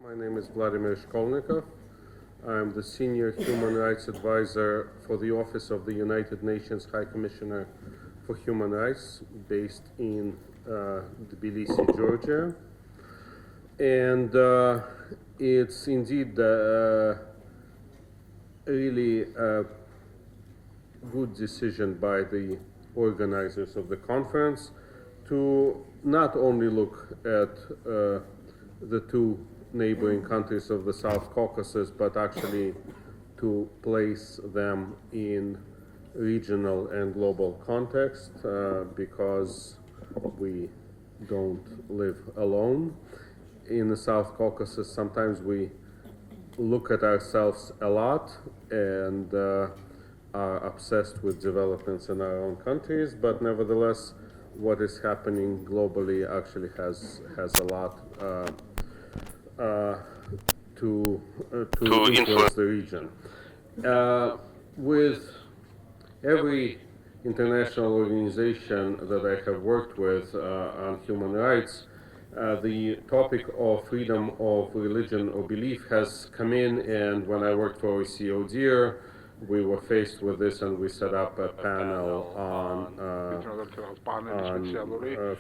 My name is Vladimir Shkolnikov. I'm the Senior Human Rights Advisor for the Office of the United Nations High Commissioner for Human Rights, based in Tbilisi, Georgia. And it's indeed really a good decision by the organizers of the conference to not only look at the two neighboring countries of the South Caucasus, but actually to place them in regional and global context, because we don't live alone. In the South Caucasus, sometimes we look at ourselves a lot and are obsessed with developments in our own countries, but nevertheless, what is happening globally actually has a lot to influence the region. With every international organization that I have worked with on human rights, the topic of freedom of religion or belief has come in, and when I worked for OECODIR, we were faced with this, and we set up a panel on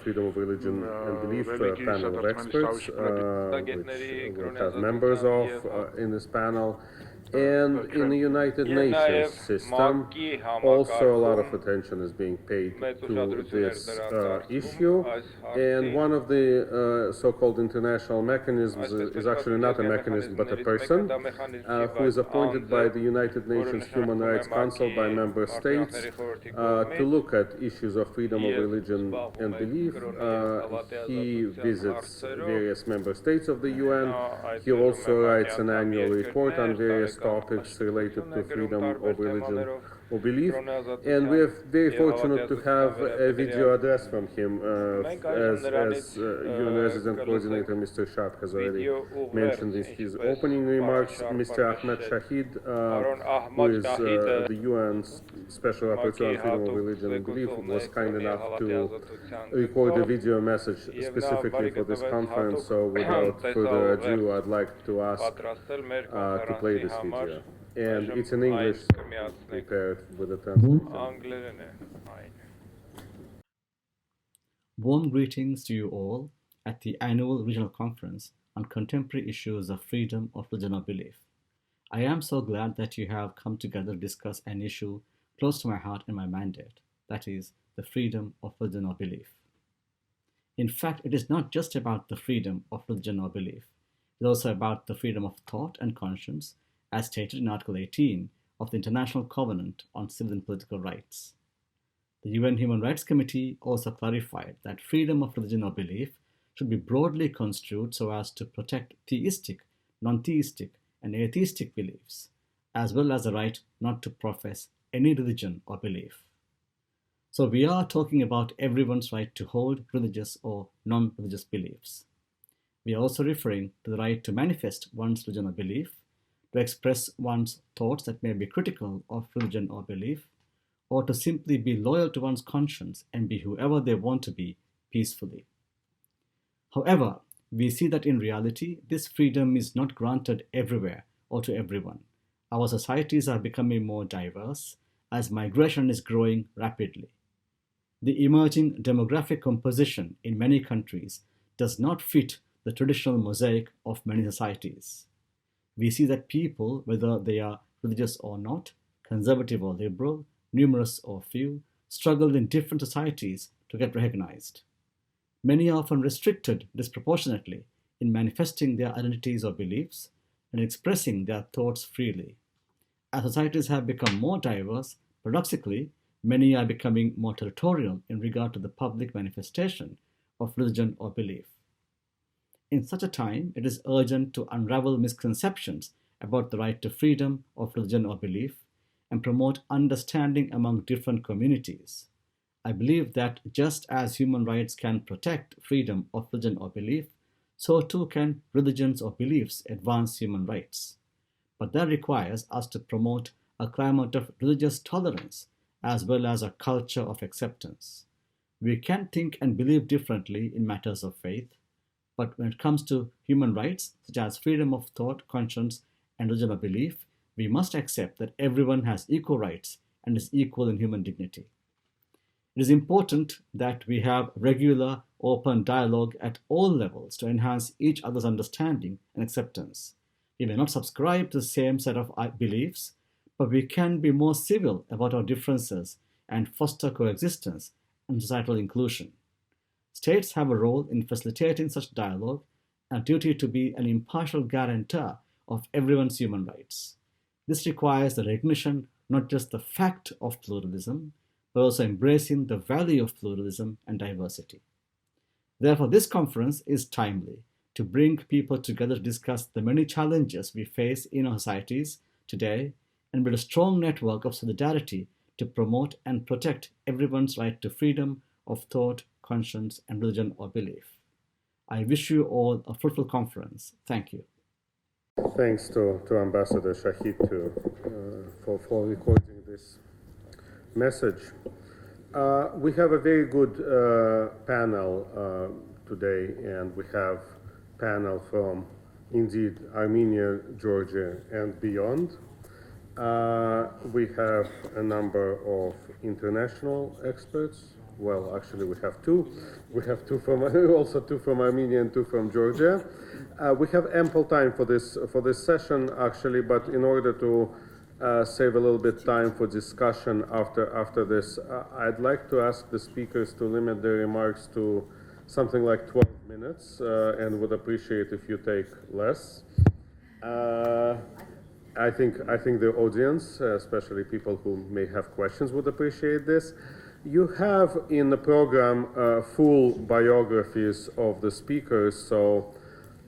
freedom of religion and belief, a panel of experts, which we have members of in this panel. And in the United Nations system, also a lot of attention is being paid to this issue. And one of the so-called international mechanisms is actually not a mechanism, but a person who is appointed by the United Nations Human Rights Council by member states to look at issues of freedom of religion and belief. He visits various member states of the UN. He also writes an annual report on various topics related to freedom of religion or belief, and we're very fortunate to have a video address from him, as UN Resident Coordinator Mr. Sharp has already mentioned in his opening remarks. Mr. Ahmed Shahid, who is the UN's Special Rapporteur on Freedom of Religion and Belief, was kind enough to record a video message specifically for this conference, so without further ado, I'd like to ask to play this video. And it's in English, prepared with a translation. Warm greetings to you all at the annual regional conference on contemporary issues of freedom of religion or belief. I am so glad that you have come together to discuss an issue close to my heart and my mandate, that is, the freedom of religion or belief. In fact, it is not just about the freedom of religion or belief. It is also about the freedom of thought and conscience, as stated in Article 18 of the International Covenant on Civil and Political Rights. The UN Human Rights Committee also clarified that freedom of religion or belief should be broadly construed so as to protect theistic, non-theistic, and atheistic beliefs, as well as the right not to profess any religion or belief. So we are talking about everyone's right to hold religious or non-religious beliefs. We are also referring to the right to manifest one's religion or belief, to express one's thoughts that may be critical of religion or belief, or to simply be loyal to one's conscience and be whoever they want to be peacefully. However, we see that in reality, this freedom is not granted everywhere or to everyone. Our societies are becoming more diverse as migration is growing rapidly. The emerging demographic composition in many countries does not fit the traditional mosaic of many societies. We see that people, whether they are religious or not, conservative or liberal, numerous or few, struggle in different societies to get recognized. Many are often restricted disproportionately in manifesting their identities or beliefs and expressing their thoughts freely. As societies have become more diverse, paradoxically, many are becoming more territorial in regard to the public manifestation of religion or belief. In such a time, it is urgent to unravel misconceptions about the right to freedom of religion or belief and promote understanding among different communities. I believe that just as human rights can protect freedom of religion or belief, so too can religions or beliefs advance human rights. But that requires us to promote a climate of religious tolerance as well as a culture of acceptance. We can think and believe differently in matters of faith, But when it comes to human rights, such as freedom of thought, conscience, and religion or belief, we must accept that everyone has equal rights and is equal in human dignity. It is important that we have regular, open dialogue at all levels to enhance each other's understanding and acceptance. We may not subscribe to the same set of beliefs, but we can be more civil about our differences and foster coexistence and societal inclusion. States have a role in facilitating such dialogue and a duty to be an impartial guarantor of everyone's human rights. This requires the recognition not just the fact of pluralism, but also embracing the value of pluralism and diversity. Therefore, this conference is timely to bring people together to discuss the many challenges we face in our societies today and build a strong network of solidarity to promote and protect everyone's right to freedom of thought, conscience, and religion or belief. I wish you all a fruitful conference. Thank you. Thanks to Ambassador Shahid for recording this message. We have a very good panel today, and we have panel from indeed Armenia, Georgia, and beyond. We have a number of international experts. Well, actually, we have two. We have two from Armenia and two from Georgia. We have ample time for this session, actually, but in order to save a little bit time for discussion after this, I'd like to ask the speakers to limit their remarks to something like 12 minutes, and would appreciate if you take less. I think the audience, especially people who may have questions, would appreciate this. You have in the program full biographies of the speakers, so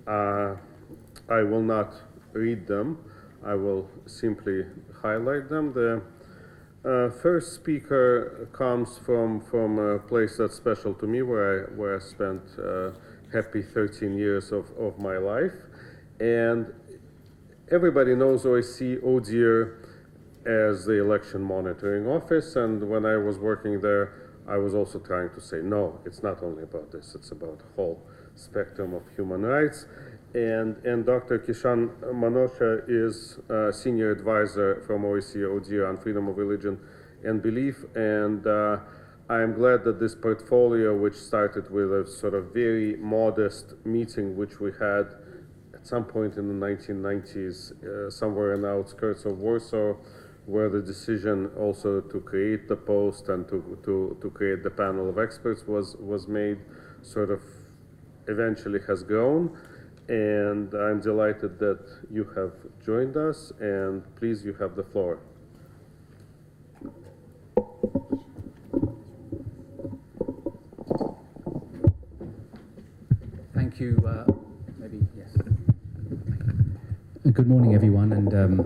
I will not read them. I will simply highlight them. The first speaker comes from a place that's special to me, where I spent happy 13 years of my life. And everybody knows OSCE ODIHR as the election monitoring office, and when I was working there, I was also trying to say, no, it's not only about this, it's about the whole spectrum of human rights. And Dr. Kishan Manosha is a senior advisor from OSCE ODIHR on freedom of religion and belief, and I am glad that this portfolio, which started with a sort of very modest meeting which we had at some point in the 1990s, somewhere in the outskirts of Warsaw, where the decision also to create the post and to create the panel of experts was made, sort of eventually has grown. And I'm delighted that you have joined us, and please, you have the floor. Thank you. Maybe, yes. Good morning, everyone, and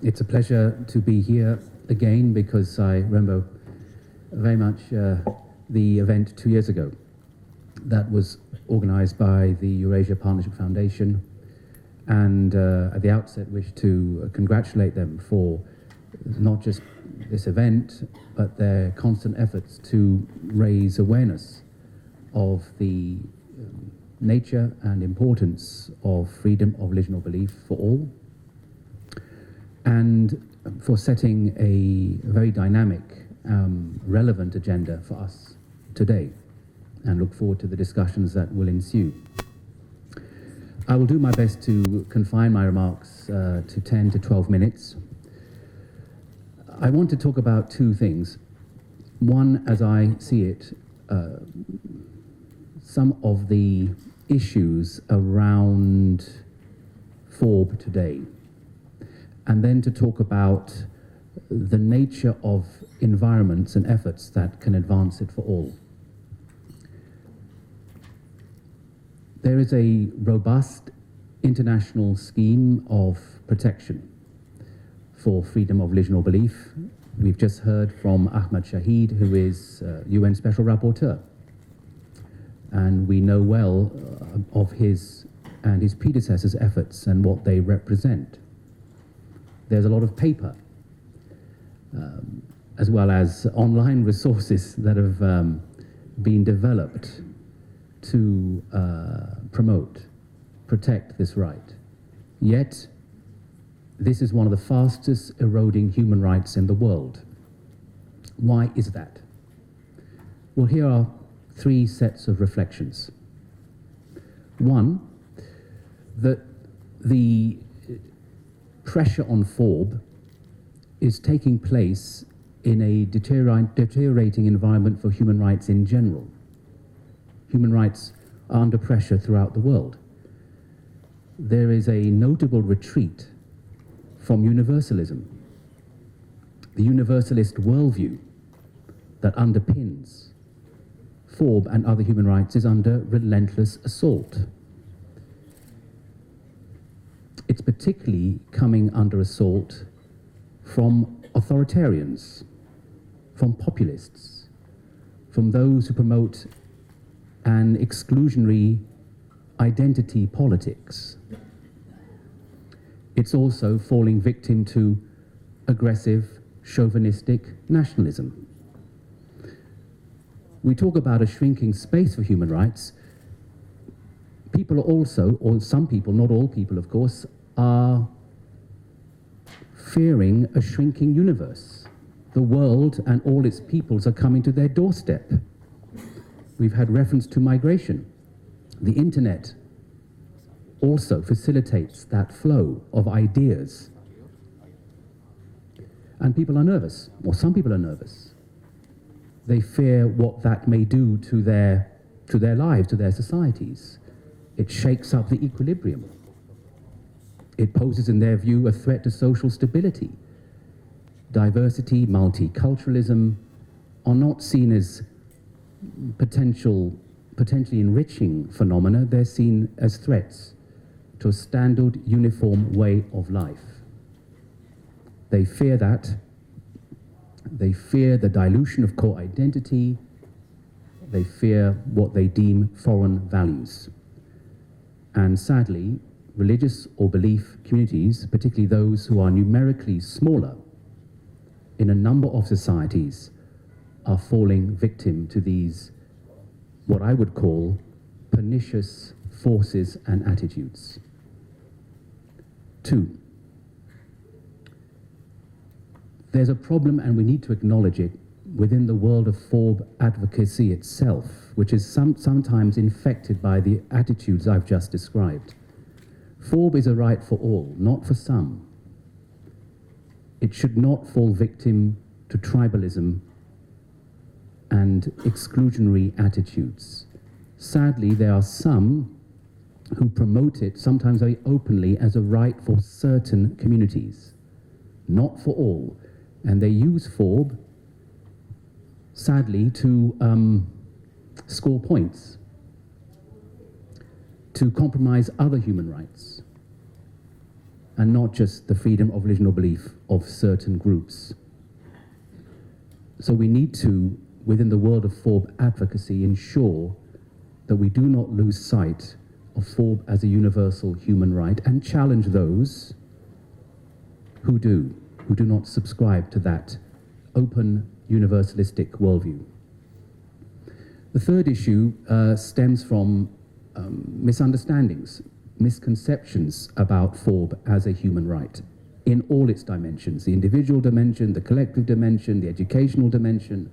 it's a pleasure to be here again, because I remember very much the event 2 years ago that was organized by the Eurasia Partnership Foundation, and at the outset wish to congratulate them for not just this event, but their constant efforts to raise awareness of the nature and importance of freedom of religion or belief for all, and for setting a very dynamic, relevant agenda for us today, and look forward to the discussions that will ensue. I will do my best to confine my remarks to 10 to 12 minutes. I want to talk about two things. One, as I see it, some of the issues around FoRB today, and then to talk about the nature of environments and efforts that can advance it for all. There is a robust international scheme of protection for freedom of religion or belief. We've just heard from Ahmad Shahid, who is UN Special Rapporteur. And we know well of his and his predecessors' efforts and what they represent. There's a lot of paper, as well as online resources that have been developed to protect this right. Yet, this is one of the fastest eroding human rights in the world. Why is that? Well, here are three sets of reflections. One, that the pressure on FoRB is taking place in a deteriorating environment for human rights in general. Human rights are under pressure throughout the world. There is a notable retreat from universalism. The universalist worldview that underpins FoRB and other human rights is under relentless assault. It's particularly coming under assault from authoritarians, from populists, from those who promote an exclusionary identity politics. It's also falling victim to aggressive, chauvinistic nationalism. We talk about a shrinking space for human rights. People are also, or some people, not all people of course, are fearing a shrinking universe. The world and all its peoples are coming to their doorstep. We've had reference to migration. The internet also facilitates that flow of ideas. And people are nervous, or some people are nervous. They fear what that may do to their lives, to their societies. It shakes up the equilibrium. It poses, in their view, a threat to social stability. Diversity, multiculturalism are not seen as potentially enriching phenomena. They're seen as threats to a standard, uniform way of life. They fear that. They fear the dilution of core identity. They fear what they deem foreign values. And sadly, religious or belief communities, particularly those who are numerically smaller in a number of societies, are falling victim to these, what I would call, pernicious forces and attitudes. Two, there's a problem, and we need to acknowledge it, within the world of FoRB advocacy itself, which is sometimes infected by the attitudes I've just described. FoRB is a right for all, not for some. It should not fall victim to tribalism and exclusionary attitudes. Sadly, there are some who promote it, sometimes very openly, as a right for certain communities, not for all. And they use FoRB, sadly, to score points, to compromise other human rights, and not just the freedom of religion or belief of certain groups. So we need to, within the world of FoRB advocacy, ensure that we do not lose sight of FoRB as a universal human right, and challenge those who do not subscribe to that open, universalistic worldview. The third issue stems from misunderstandings, misconceptions about FoRB as a human right in all its dimensions: the individual dimension, the collective dimension, the educational dimension,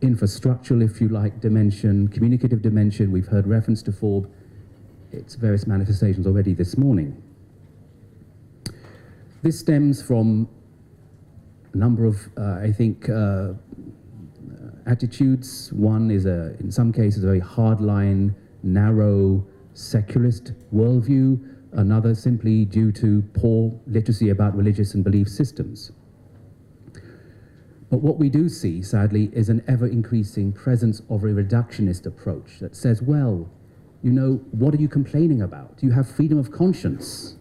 infrastructural, if you like, dimension, communicative dimension. We've heard reference to FoRB, its various manifestations already this morning. This stems from a number of, attitudes. One is, in some cases, a very hardline, narrow, secularist worldview. Another simply due to poor literacy about religious and belief systems. But what we do see, sadly, is an ever-increasing presence of a reductionist approach that says, well, you know, what are you complaining about? You have freedom of conscience.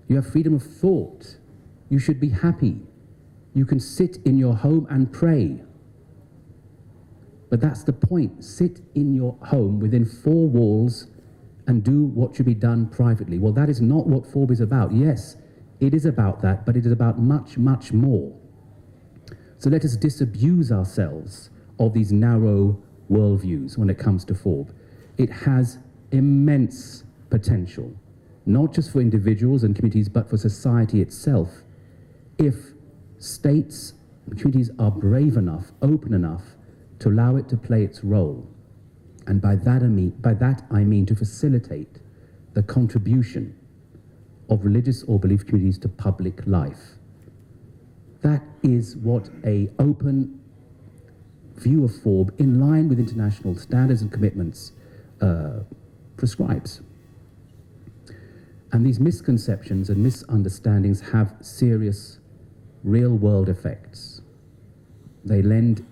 You have freedom of thought. You should be happy. You can sit in your home and pray. But that's the point. Sit in your home within four walls and do what should be done privately. Well, that is not what FoRB is about. Yes, it is about that, but it is about much, much more. So let us disabuse ourselves of these narrow worldviews when it comes to FoRB. it has immense potential, not just for individuals and communities, but for society itself, if states and communities are brave enough, open enough to allow it to play its role. And by that I mean to facilitate the contribution of religious or belief communities to public life. That is what an open view of FoRB, in line with international standards and commitments, prescribes. And these misconceptions and misunderstandings have serious real-world effects. They lend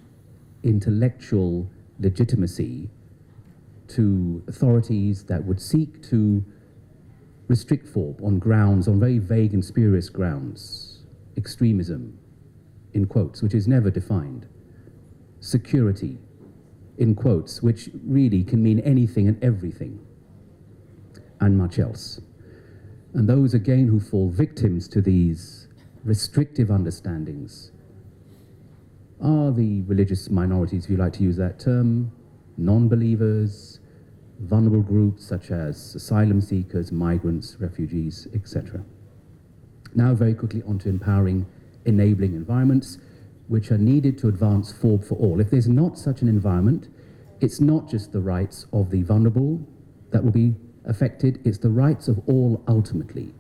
intellectual legitimacy to authorities that would seek to restrict FoRB on very vague and spurious grounds. Extremism, in quotes, which is never defined. Security, in quotes, which really can mean anything and everything, and much else. And those, again, who fall victims to these restrictive understandings are the religious minorities, if you like to use that term, non-believers, vulnerable groups such as asylum seekers, migrants, refugees, etc. Now very quickly onto empowering, enabling environments which are needed to advance FoRB for all. If there's not such an environment, it's not just the rights of the vulnerable that will be affected, it's the rights of all ultimately.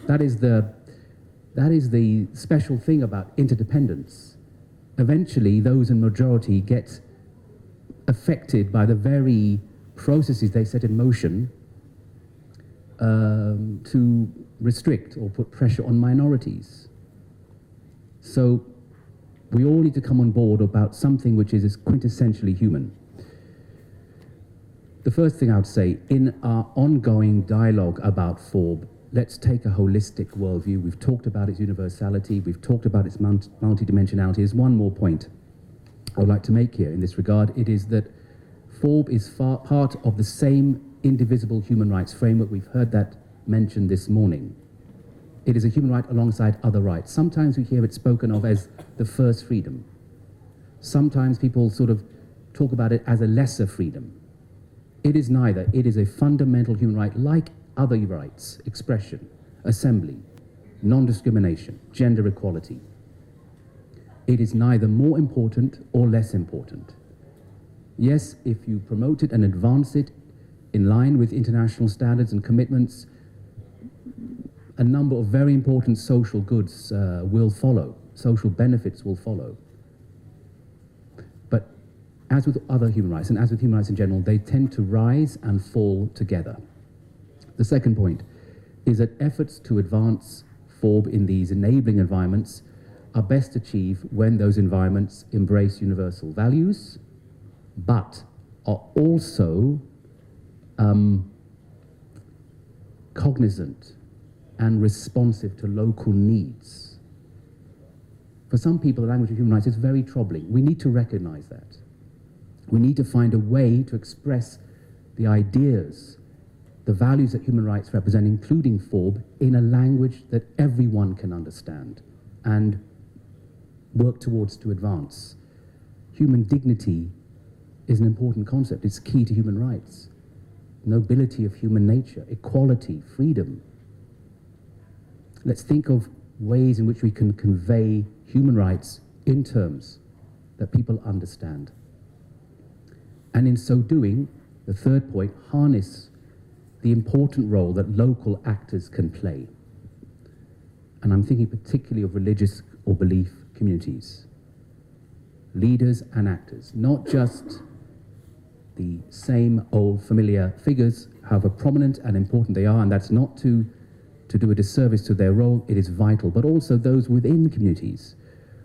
That is the special thing about interdependence. Eventually, those in majority get affected by the very processes they set in motion to restrict or put pressure on minorities. So we all need to come on board about something which is quintessentially human. The first thing I would say, in our ongoing dialogue about FoRB, let's take a holistic worldview. We've talked about its universality, we've talked about its multidimensionality. There's one more point I would like to make here in this regard. It is that FoRB is part of the same indivisible human rights framework. We've heard that mentioned this morning. It is a human right alongside other rights. Sometimes we hear it spoken of as the first freedom. Sometimes people sort of talk about it as a lesser freedom. It is neither. It is a fundamental human right like other rights: expression, assembly, non-discrimination, gender equality. It is neither more important or less important. Yes, if you promote it and advance it in line with international standards and commitments, a number of very important social goods will follow, social benefits will follow. But as with other human rights, and as with human rights in general, they tend to rise and fall together. The second point is that efforts to advance FoRB in these enabling environments are best achieved when those environments embrace universal values, but are also cognizant and responsive to local needs. For some people, the language of human rights is very troubling. We need to recognize that. We need to find a way to express the ideas, the values that human rights represent, including FoRB, in a language that everyone can understand and work towards to advance. Human dignity is an important concept. It's key to human rights. Nobility of human nature, equality, freedom. Let's think of ways in which we can convey human rights in terms that people understand. And in so doing, the third point, harness the important role that local actors can play. And I'm thinking particularly of religious or belief communities. Leaders and actors, not just the same old familiar figures, however prominent and important they are, and that's not to do a disservice to their role, it is vital, but also those within communities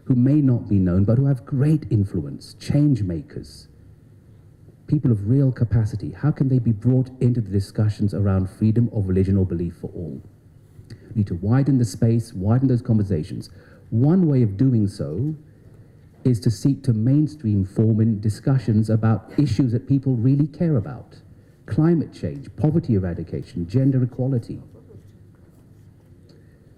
who may not be known, but who have great influence, change makers, people of real capacity. How can they be brought into the discussions around freedom of religion or belief for all? We need to widen the space, widen those conversations. One way of doing so is to seek to mainstream FoRB in discussions about issues that people really care about. Climate change, poverty eradication, gender equality.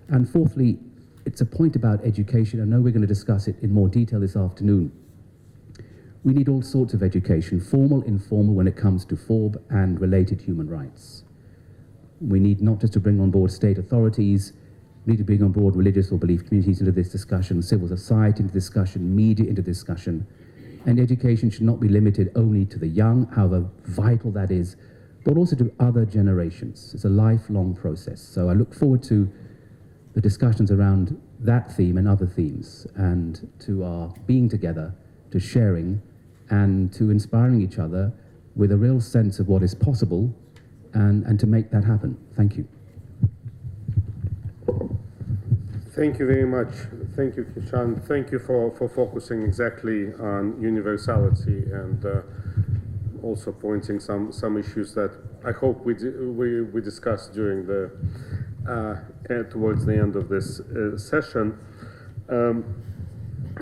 And fourthly, it's a point about education. I know we're going to discuss it in more detail this afternoon. We need all sorts of education, formal, informal, when it comes to FoRB and related human rights. We need not just to bring on board state authorities, we need to bring on board religious or belief communities into this discussion, civil society into discussion, media into discussion. And education should not be limited only to the young, however vital that is, but also to other generations. It's a lifelong process. So I look forward to the discussions around that theme and other themes, and to our being together, to sharing, and to inspiring each other with a real sense of what is possible, and to make that happen. Thank you. Thank you very much. Thank you, Kishan. Thank you for focusing exactly on universality and also pointing some issues that I hope we discussed during the towards the end of this session.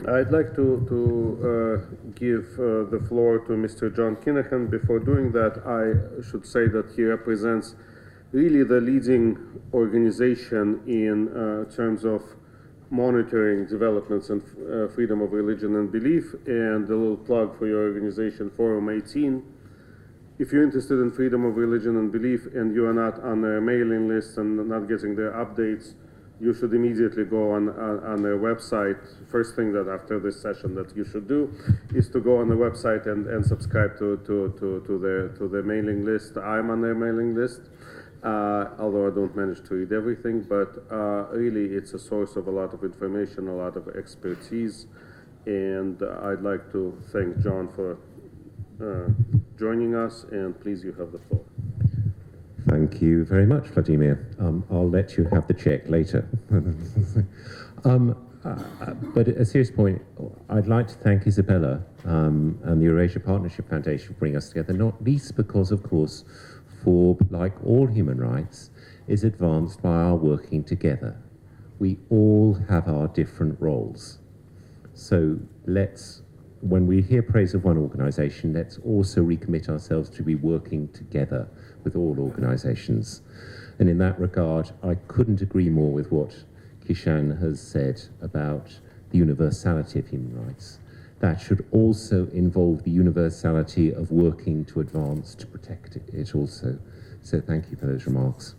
I'd like to give the floor to Mr. John Kinahan. Before doing that, I should say that he represents really the leading organization in terms of monitoring developments in freedom of religion and belief. And a little plug for your organization, Forum 18. If you're interested in freedom of religion and belief and you are not on their mailing list and not getting their updates, you should immediately go on their website. First thing that after this session that you should do is to go on the website and subscribe to their mailing list. I'm on their mailing list, although I don't manage to read everything, but really it's a source of a lot of information, a lot of expertise, and I'd like to thank John for joining us, and please, you have the floor. Thank you very much, Vladimir. I'll let you have the check later. But at a serious point, I'd like to thank Isabella and the Eurasia Partnership Foundation for bringing us together, not least because, of course, FoRB, like all human rights, is advanced by our working together. We all have our different roles. So when we hear praise of one organization, let's also recommit ourselves to be working together with all organizations. And in that regard, I couldn't agree more with what Kishan has said about the universality of human rights. That should also involve the universality of working to advance, to protect it also. So thank you for those remarks.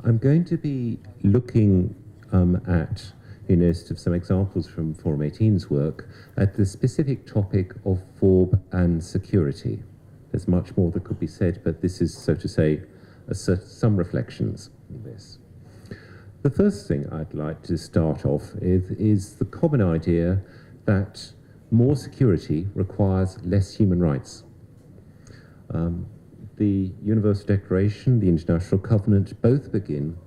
I'm going to be looking at of some examples from Forum 18's work at the specific topic of FoRB and security. There's much more that could be said, but this is, so to say, some reflections on this. The first thing I'd like to start off with is the common idea that more security requires less human rights. The Universal Declaration, the International Covenant, both begin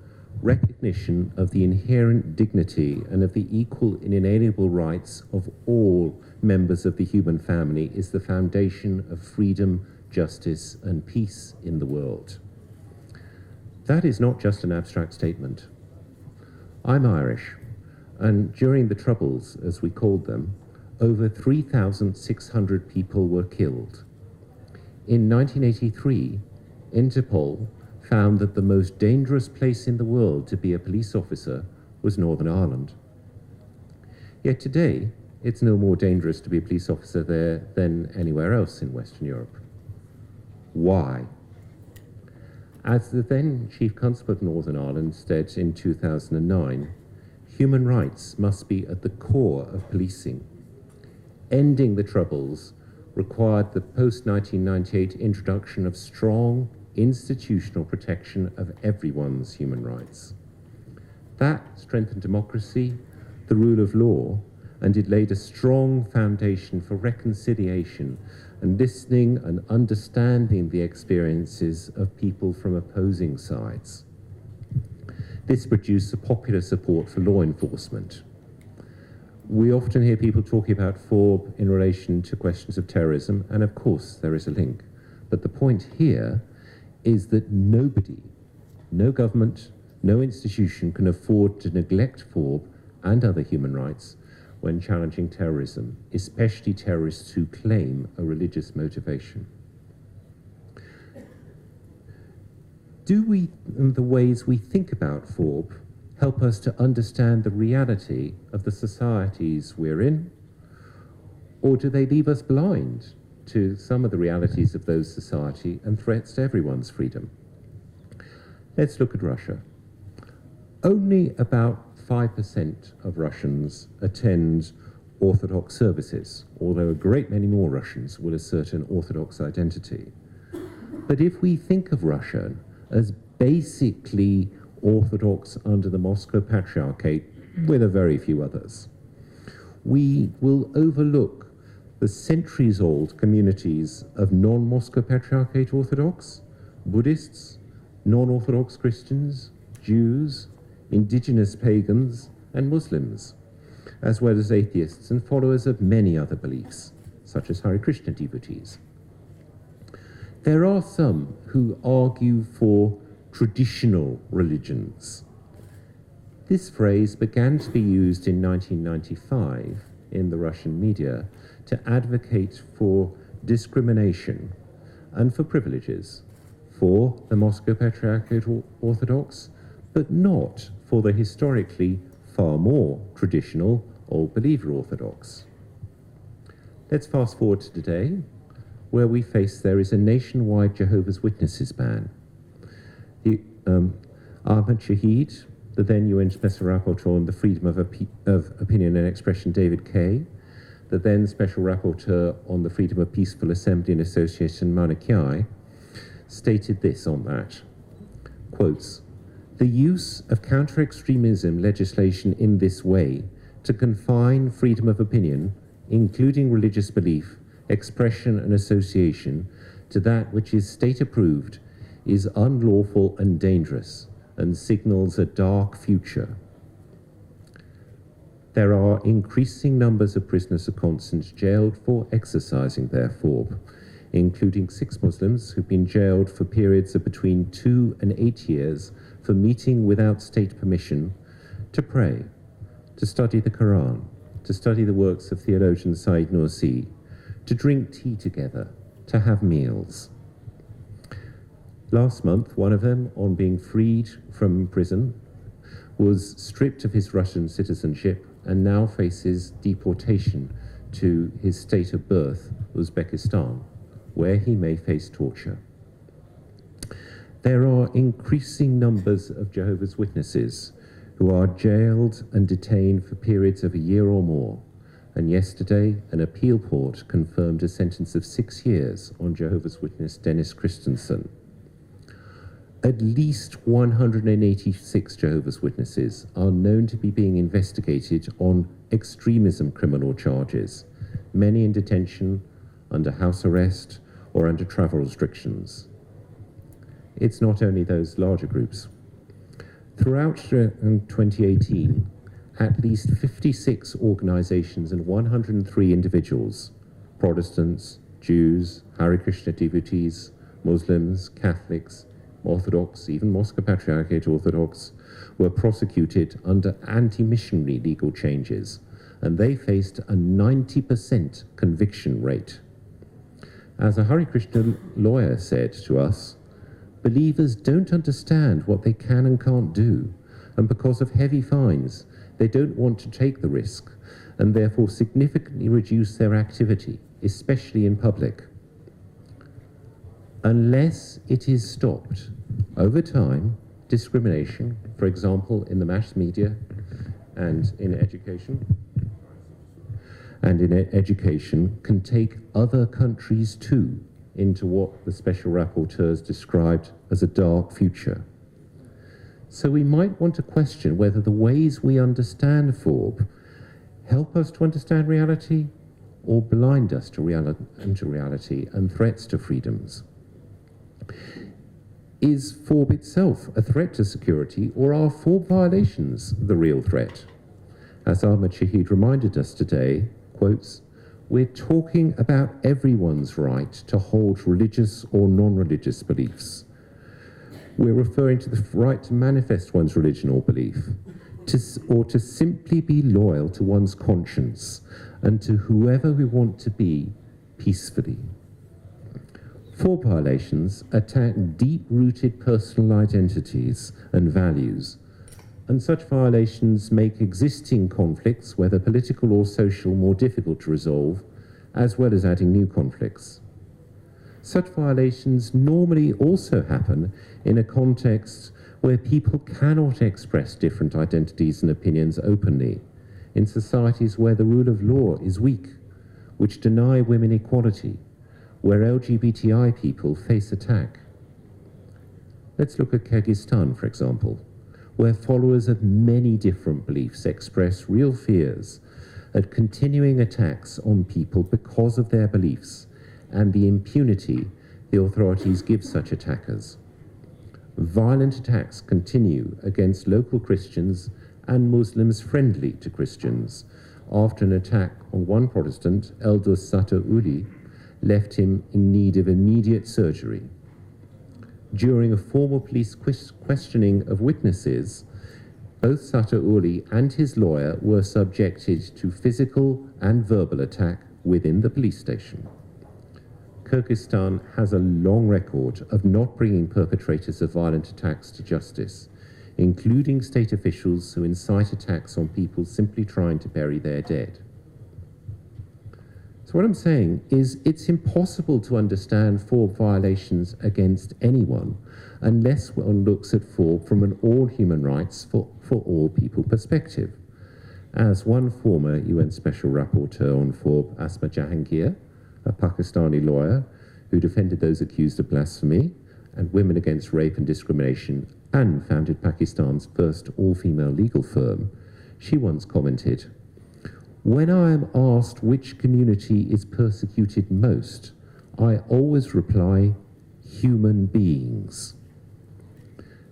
recognition of the inherent dignity and of the equal and inalienable rights of all members of the human family is the foundation of freedom, justice, and peace in the world. That is not just an abstract statement. I'm Irish, and during the Troubles, as we called them, over 3,600 people were killed. In 1983, Interpol found that the most dangerous place in the world to be a police officer was Northern Ireland. Yet today, it's no more dangerous to be a police officer there than anywhere else in Western Europe. Why? As the then Chief Constable of Northern Ireland said in 2009, human rights must be at the core of policing. Ending the Troubles required the post-1998 introduction of strong institutional protection of everyone's human rights. That strengthened democracy, the rule of law, and it laid a strong foundation for reconciliation and listening and understanding the experiences of people from opposing sides. This produced a popular support for law enforcement. We often hear people talking about FoRB in relation to questions of terrorism, and of course there is a link. But the point here is that nobody, no government, no institution can afford to neglect FoRB and other human rights when challenging terrorism, especially terrorists who claim a religious motivation. Do we, in the ways we think about FoRB, help us to understand the reality of the societies we're in? Or do they leave us blind to some of the realities of those society and threats to everyone's freedom? Let's look at Russia. Only about 5% of Russians attend Orthodox services, although a great many more Russians will assert an Orthodox identity. But if we think of Russia as basically Orthodox under the Moscow Patriarchate, with a very few others, we will overlook the centuries-old communities of non-Moscow Patriarchate Orthodox, Buddhists, non-Orthodox Christians, Jews, indigenous pagans, and Muslims, as well as atheists and followers of many other beliefs, such as Hare Krishna devotees. There are some who argue for traditional religions. This phrase began to be used in 1995 in the Russian media to advocate for discrimination and for privileges for the Moscow Patriarchate Orthodox, but not for the historically far more traditional Old Believer Orthodox. Let's fast forward to today, where we face there is a nationwide Jehovah's Witnesses ban. The Ahmad Shahid, the then UN Special Rapporteur on the Freedom of Opinion and Expression, David Kay, the then Special Rapporteur on the Freedom of Peaceful Assembly and Association, Mauna Kea, stated this on that, quotes, "The use of counter-extremism legislation in this way to confine freedom of opinion, including religious belief, expression and association, to that which is state-approved is unlawful and dangerous and signals a dark future. There are increasing numbers of prisoners of conscience jailed for exercising their FoRB, including 6 Muslims who've been jailed for periods of between 2 and 8 years for meeting without state permission to pray, to study the Quran, to study the works of theologian Said Nursi, to drink tea together, to have meals. Last month, one of them, on being freed from prison, was stripped of his Russian citizenship and now faces deportation to his state of birth, Uzbekistan, where he may face torture. There are increasing numbers of Jehovah's Witnesses who are jailed and detained for periods of a year or more, and yesterday an appeal court confirmed a sentence of 6 years on Jehovah's Witness Dennis Christensen. At least 186 Jehovah's Witnesses are known to be being investigated on extremism criminal charges, many in detention, under house arrest, or under travel restrictions. It's not only those larger groups. Throughout 2018, at least 56 organizations and 103 individuals, Protestants, Jews, Hare Krishna devotees, Muslims, Catholics, Orthodox, even Moscow Patriarchate Orthodox, were prosecuted under anti-missionary legal changes, and they faced a 90% conviction rate. As a Hare Krishna lawyer said to us, believers don't understand what they can and can't do, and because of heavy fines, they don't want to take the risk, and therefore significantly reduce their activity, especially in public. Unless it is stopped, over time, discrimination, for example, in the mass media and in education, can take other countries too into what the Special Rapporteurs described as a dark future. So we might want to question whether the ways we understand FoRB help us to understand reality or blind us to reality and threats to freedoms. Is FoRB itself a threat to security, or are FoRB violations the real threat? As Ahmad Shahid reminded us today, quotes, "We're talking about everyone's right to hold religious or non-religious beliefs. We're referring to the right to manifest one's religion or belief, or to simply be loyal to one's conscience and to whoever we want to be peacefully. FoRB violations attack deep-rooted personal identities and values, and such violations make existing conflicts, whether political or social, more difficult to resolve, as well as adding new conflicts. Such violations normally also happen in a context where people cannot express different identities and opinions openly, in societies where the rule of law is weak, which deny women equality, where LGBTI people face attack. Let's look at Kyrgyzstan, for example, where followers of many different beliefs express real fears at continuing attacks on people because of their beliefs and the impunity the authorities give such attackers. Violent attacks continue against local Christians and Muslims friendly to Christians after an attack on one Protestant, Eldus Sata Uli, left him in need of immediate surgery. During a formal police questioning of witnesses, both Sata Uli and his lawyer were subjected to physical and verbal attack within the police station. Kyrgyzstan has a long record of not bringing perpetrators of violent attacks to justice, including state officials who incite attacks on people simply trying to bury their dead. So what I'm saying is it's impossible to understand FoRB violations against anyone unless one looks at FoRB from an all human rights for all people perspective. As one former UN Special Rapporteur on FoRB, Asma Jahangir, a Pakistani lawyer who defended those accused of blasphemy and women against rape and discrimination and founded Pakistan's first all-female legal firm, she once commented, "When I am asked which community is persecuted most, I always reply, human beings."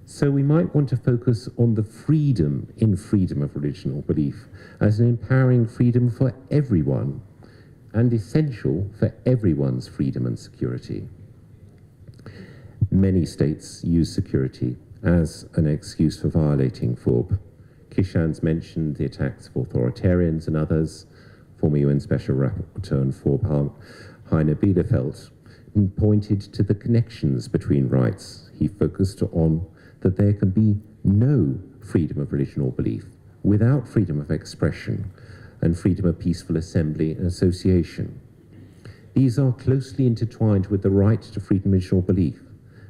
So we might want to focus on the freedom in freedom of religion or belief as an empowering freedom for everyone and essential for everyone's freedom and security. Many states use security as an excuse for violating FoRB. Kishan's mentioned the attacks of authoritarians and others. Former UN Special Rapporteur on FoRB, Heiner Bielefeld, pointed to the connections between rights. He focused on that there can be no freedom of religion or belief without freedom of expression and freedom of peaceful assembly and association. These are closely intertwined with the right to freedom of religion or belief,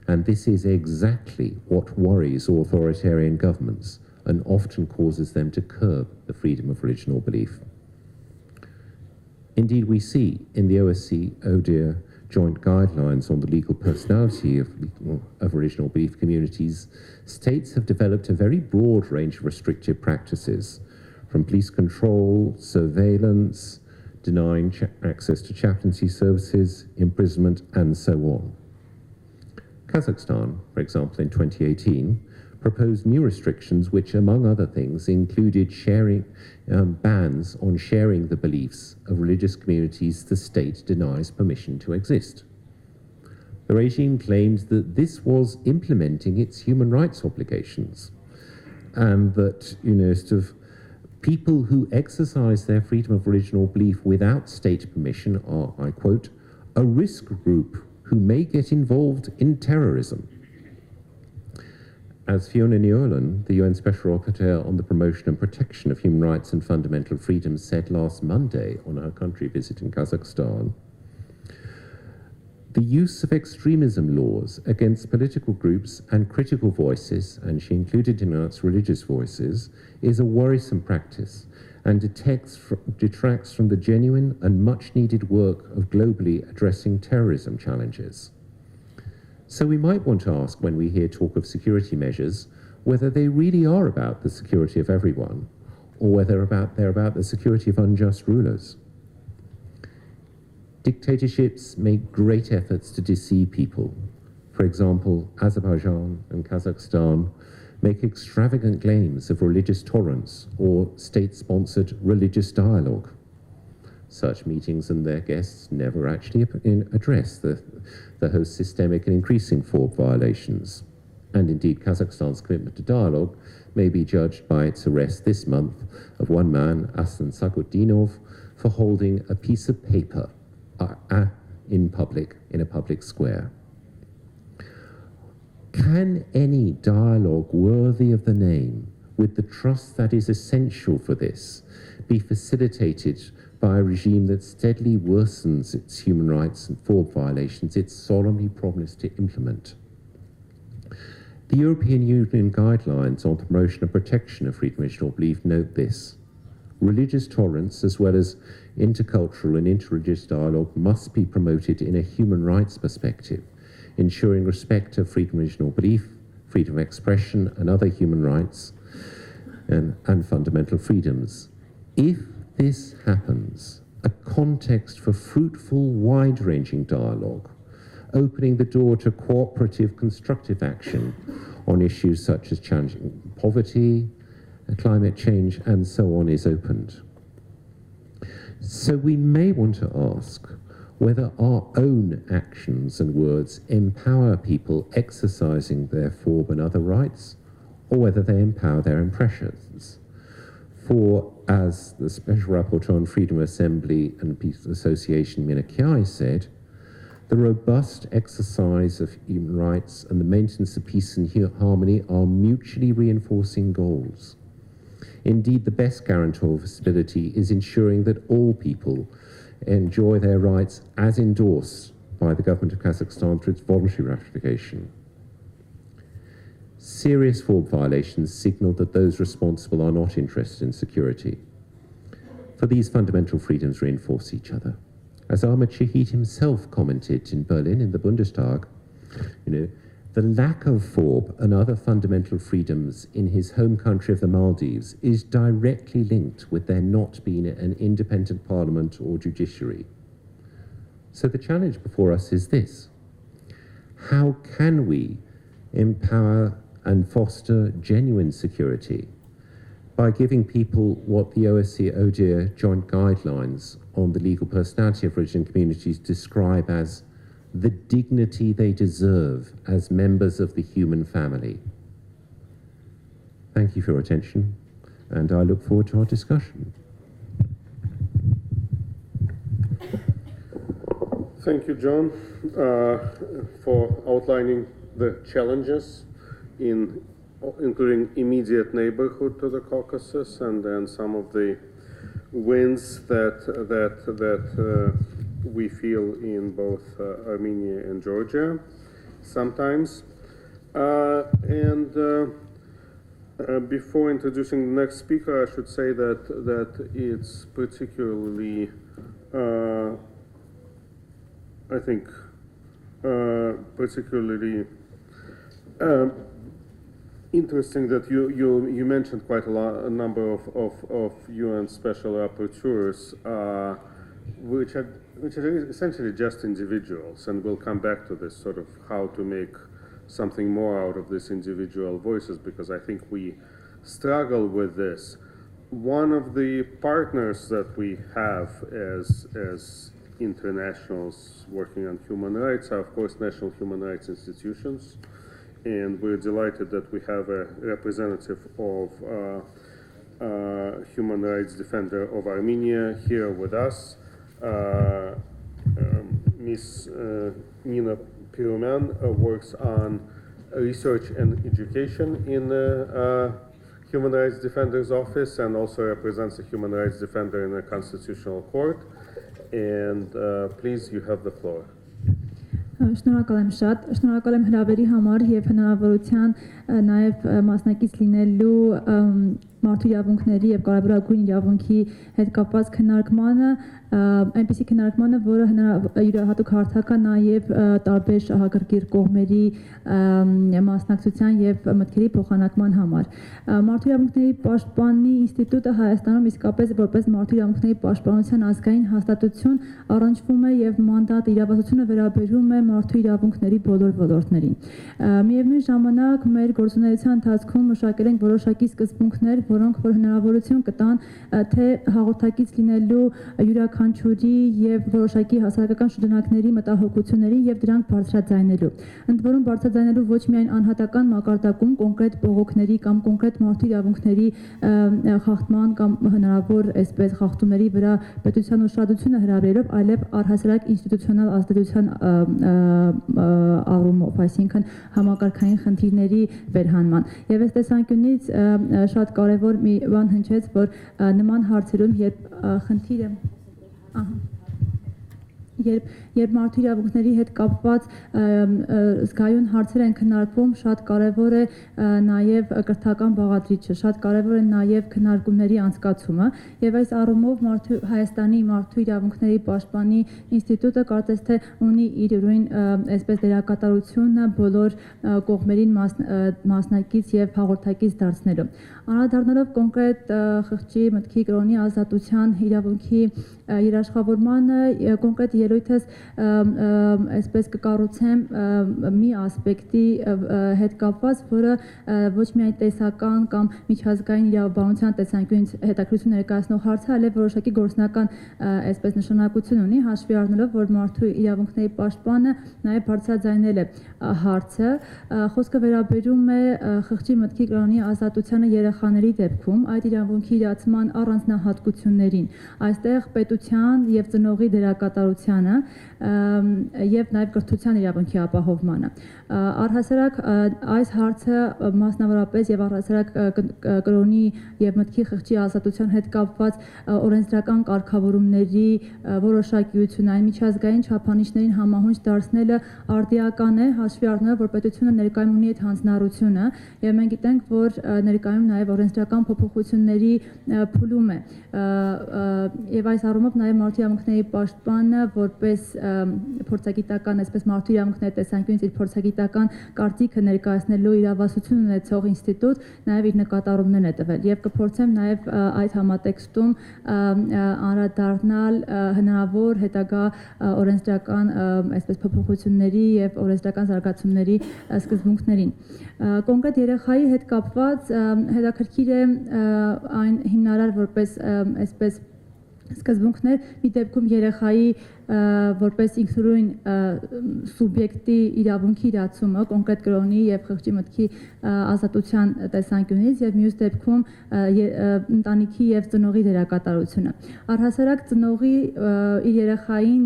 and this is exactly what worries authoritarian governments and often causes them to curb the freedom of religion or belief. Indeed, we see in the OSCE ODIHR joint guidelines on the legal personality of religion or belief communities, states have developed a very broad range of restrictive practices, from police control, surveillance, denying access to chaplaincy services, imprisonment, and so on. Kazakhstan, for example, in 2018, proposed new restrictions which, among other things, included bans on sharing the beliefs of religious communities the state denies permission to exist. The regime claimed that this was implementing its human rights obligations, and that, people who exercise their freedom of religion or belief without state permission are, I quote, a risk group who may get involved in terrorism. As Fiona Newland, the UN Special Rapporteur on the Promotion and Protection of Human Rights and Fundamental Freedoms, said last Monday on her country visit in Kazakhstan, the use of extremism laws against political groups and critical voices, and she included in its religious voices, is a worrisome practice and detracts from the genuine and much-needed work of globally addressing terrorism challenges. So we might want to ask, when we hear talk of security measures, whether they really are about the security of everyone, or whether they're about the security of unjust rulers. Dictatorships make great efforts to deceive people. For example, Azerbaijan and Kazakhstan make extravagant claims of religious tolerance or state-sponsored religious dialogue. Such meetings and their guests never actually address the host's systemic and increasing FoRB violations. And indeed, Kazakhstan's commitment to dialogue may be judged by its arrest this month of one man, Aslan Sagutdinov, for holding a piece of paper in a public square. Can any dialogue worthy of the name, with the trust that is essential for this, be facilitated by a regime that steadily worsens its human rights and FoRB violations it solemnly promised to implement. The European Union guidelines on the promotion and protection of freedom of religion or belief note this: religious tolerance, as well as intercultural and interreligious dialogue, must be promoted in a human rights perspective, ensuring respect of freedom of religion or belief, freedom of expression, and other human rights and fundamental freedoms. If this happens, a context for fruitful, wide-ranging dialogue, opening the door to cooperative, constructive action on issues such as challenging poverty, climate change, and so on, is opened. So we may want to ask whether our own actions and words empower people exercising their FoRB and other rights, or whether they empower their impressions. For, as the Special Rapporteur on Freedom of Assembly and Peace Association, Mina Kiai, said, the robust exercise of human rights and the maintenance of peace and harmony are mutually reinforcing goals. Indeed, the best guarantor of stability is ensuring that all people enjoy their rights as endorsed by the government of Kazakhstan through its voluntary ratification. Serious FoRB violations signal that those responsible are not interested in security. For these fundamental freedoms reinforce each other. As Ahmed Shahid himself commented in Berlin in the Bundestag, the lack of FoRB and other fundamental freedoms in his home country of the Maldives is directly linked with there not being an independent parliament or judiciary. So the challenge before us is this: how can we empower and foster genuine security by giving people what the OSCE-ODIHR joint guidelines on the legal personality of religion communities describe as the dignity they deserve as members of the human family? Thank you for your attention, and I look forward to our discussion. Thank you, John, for outlining the challenges including immediate neighborhood to the Caucasus, and then some of the wins that we feel in both Armenia and Georgia sometimes. Before introducing the next speaker, I should say that it's particularly, particularly interesting that you mentioned quite a number of UN special rapporteurs, which are essentially just individuals, and we'll come back to this sort of how to make something more out of these individual voices, because I think we struggle with this. One of the partners that we have as internationals working on human rights are, of course, national human rights institutions. And we're delighted that we have a representative of human rights defender of Armenia here with us, Ms. Nina Piruman works on research and education in the Human Rights Defender's Office, and also represents a human rights defender in a constitutional court. And please, you have the floor. Շնորհակալ եմ շատ, շնորհակալ եմ հրավերի համար եւ հնարավորության նաեւ մասնակից լինելու մարդու իրավունքների եւ կարևորագույն իրավունքի հետ կապված քննարկմանը, այնպիսի քննարկմանը, որը յուրահատուկ հարթական նաեւ տարբեր շահագրգիռ կողմերի մասնակցության եւ մտքերի փոխանակման համար։ Մարդու իրավունքների պաշտպանի ինստիտուտը Հայաստանում իսկապես որպես մարդու իրավունքների պաշտպանության ազգային հաստատություն առնչվում է եւ մանդատ իրավասությունը վերաբերում է մարդու իրավունքների բոլոր ոլորտներին։ Միևնույն ժամանակ մեր գործունեության ընթացքում մշակել ենք որոշակի սկզբունքներ, որոնք որ հնարավորություն կտան թե հաղորդակից լինելու յուրաքանչյուրի եւ որոշակի հասարակական շրջանակների մտահոգությունների եւ դրանք բարձրաձայնելու։ Ընդ որում բարձրաձայնելու ոչ միայն անհատական մակարդակում կոնկրետ բողոքների կամ կոնկրետ մարդու իրավունքների խախտման կամ հնարավոր այսպես խախտումների վրա պետության ուշադրությունը հրավիրելով, այլև առհասարակ ինստիտուցիոնալ ազդեցության առումով, այսինքն համակարգային խնդիրների վերհանման։ Եվ այս տեսանկյունից շատ կարևոր մի բան հնչեց, որ նման հարցերում երբ խնդիրը Երբ մարդու իրավունքների հետ կապված զգայուն հարցեր են քննարկվում, շատ կարևոր է նաև կրթական բաղադրիչը, շատ կարևոր է նաև քննարկումների անցկացումը, եւ այս առումով Հայաստանի մարդու իրավունքների պաշտպանի ինստիտուտը կարծես թե ունի իր ուրույն այսպես դերակատարությունը բոլոր կողմերին մասնակից եւ հաղորդակից դարձնելու։ Անդրադառնալով կոնկրետ խղճի, մտքի, կրոնի ազատության իրավունքի երաշխավորմանը, կոնկրետ ելույթս այսպես կկառուցեմ մի ասպեկտի հետ կապված, որը ոչ միայն տեսական կամ միջազգային իրավաբանության տեսանկյունից հետաքրքրություն ներկայացնող հարց է, այլև որոշակի գործնական այսպես նշանակություն ունի, հաշվի առնելով, որ մարդու իրավունքների պաշտպանը նաև բարձրաձայնել է հարցը։ Խոսքը վերաբերում է խղճի, մտքի, կրոնի ազատությանը երեխաների դեպքում, այդ իրավունքի իրացման առանձնահատկություններին, այստեղ պետության եւ ծնողի դերակատարությանը եւ նաեւ կրթության իրավունքի ապահովմանը։ Առհասարակ այս հարցը մասնավորապես եւ առհասարակ կրոնի եւ մտքի խղճի ազատության հետ կապված օրենսդրական կարգավորումների որոշակիությունը այն միջազգային չափանիշներին համահունչ դարձնելը արդիական է, հաշվի առնելով, որ պետությունը ներկայում ունի այդ հանձնառությունը եւ մենք գիտենք, որ ներկայում նաեւ օրենսդրական փոփոխությունների փուլում է եւ այս առումով նաեւ մարդու իրավունքների պաշտպանը որպես փորձագիտական, այսպես մարդու իրավունքների տեսանկյունից իր փորձագիտական կարծիքը ներկայացնելու իրավասություն ունեցող ինստիտուտ նաև իր նկատառումներն է տվել եւ կփորձեմ նաև այդ համատեքստում անդրադառնալ հնարավոր հետագա օրենսդրական այսպես փոփոխությունների եւ օրենսդրական զարգացումների սկզբունքներին։ Կոնկրետ երեխայի հետ կապված հետաքրքիր է այն հիմնարար որպես այսպես սկզբունքներ, մի դեպքում երեխայի որպես ինքնուրույն սուբյեկտի իրավունքի իրացումը կոնկրետ կրոնի եւ խղճի մտքի ազատության տեսանկյունից եւ մյուս դեպքում ընտանիքի եւ ծնողի դերակատարությունը։ Առհասարակ ծնողի իր երեխային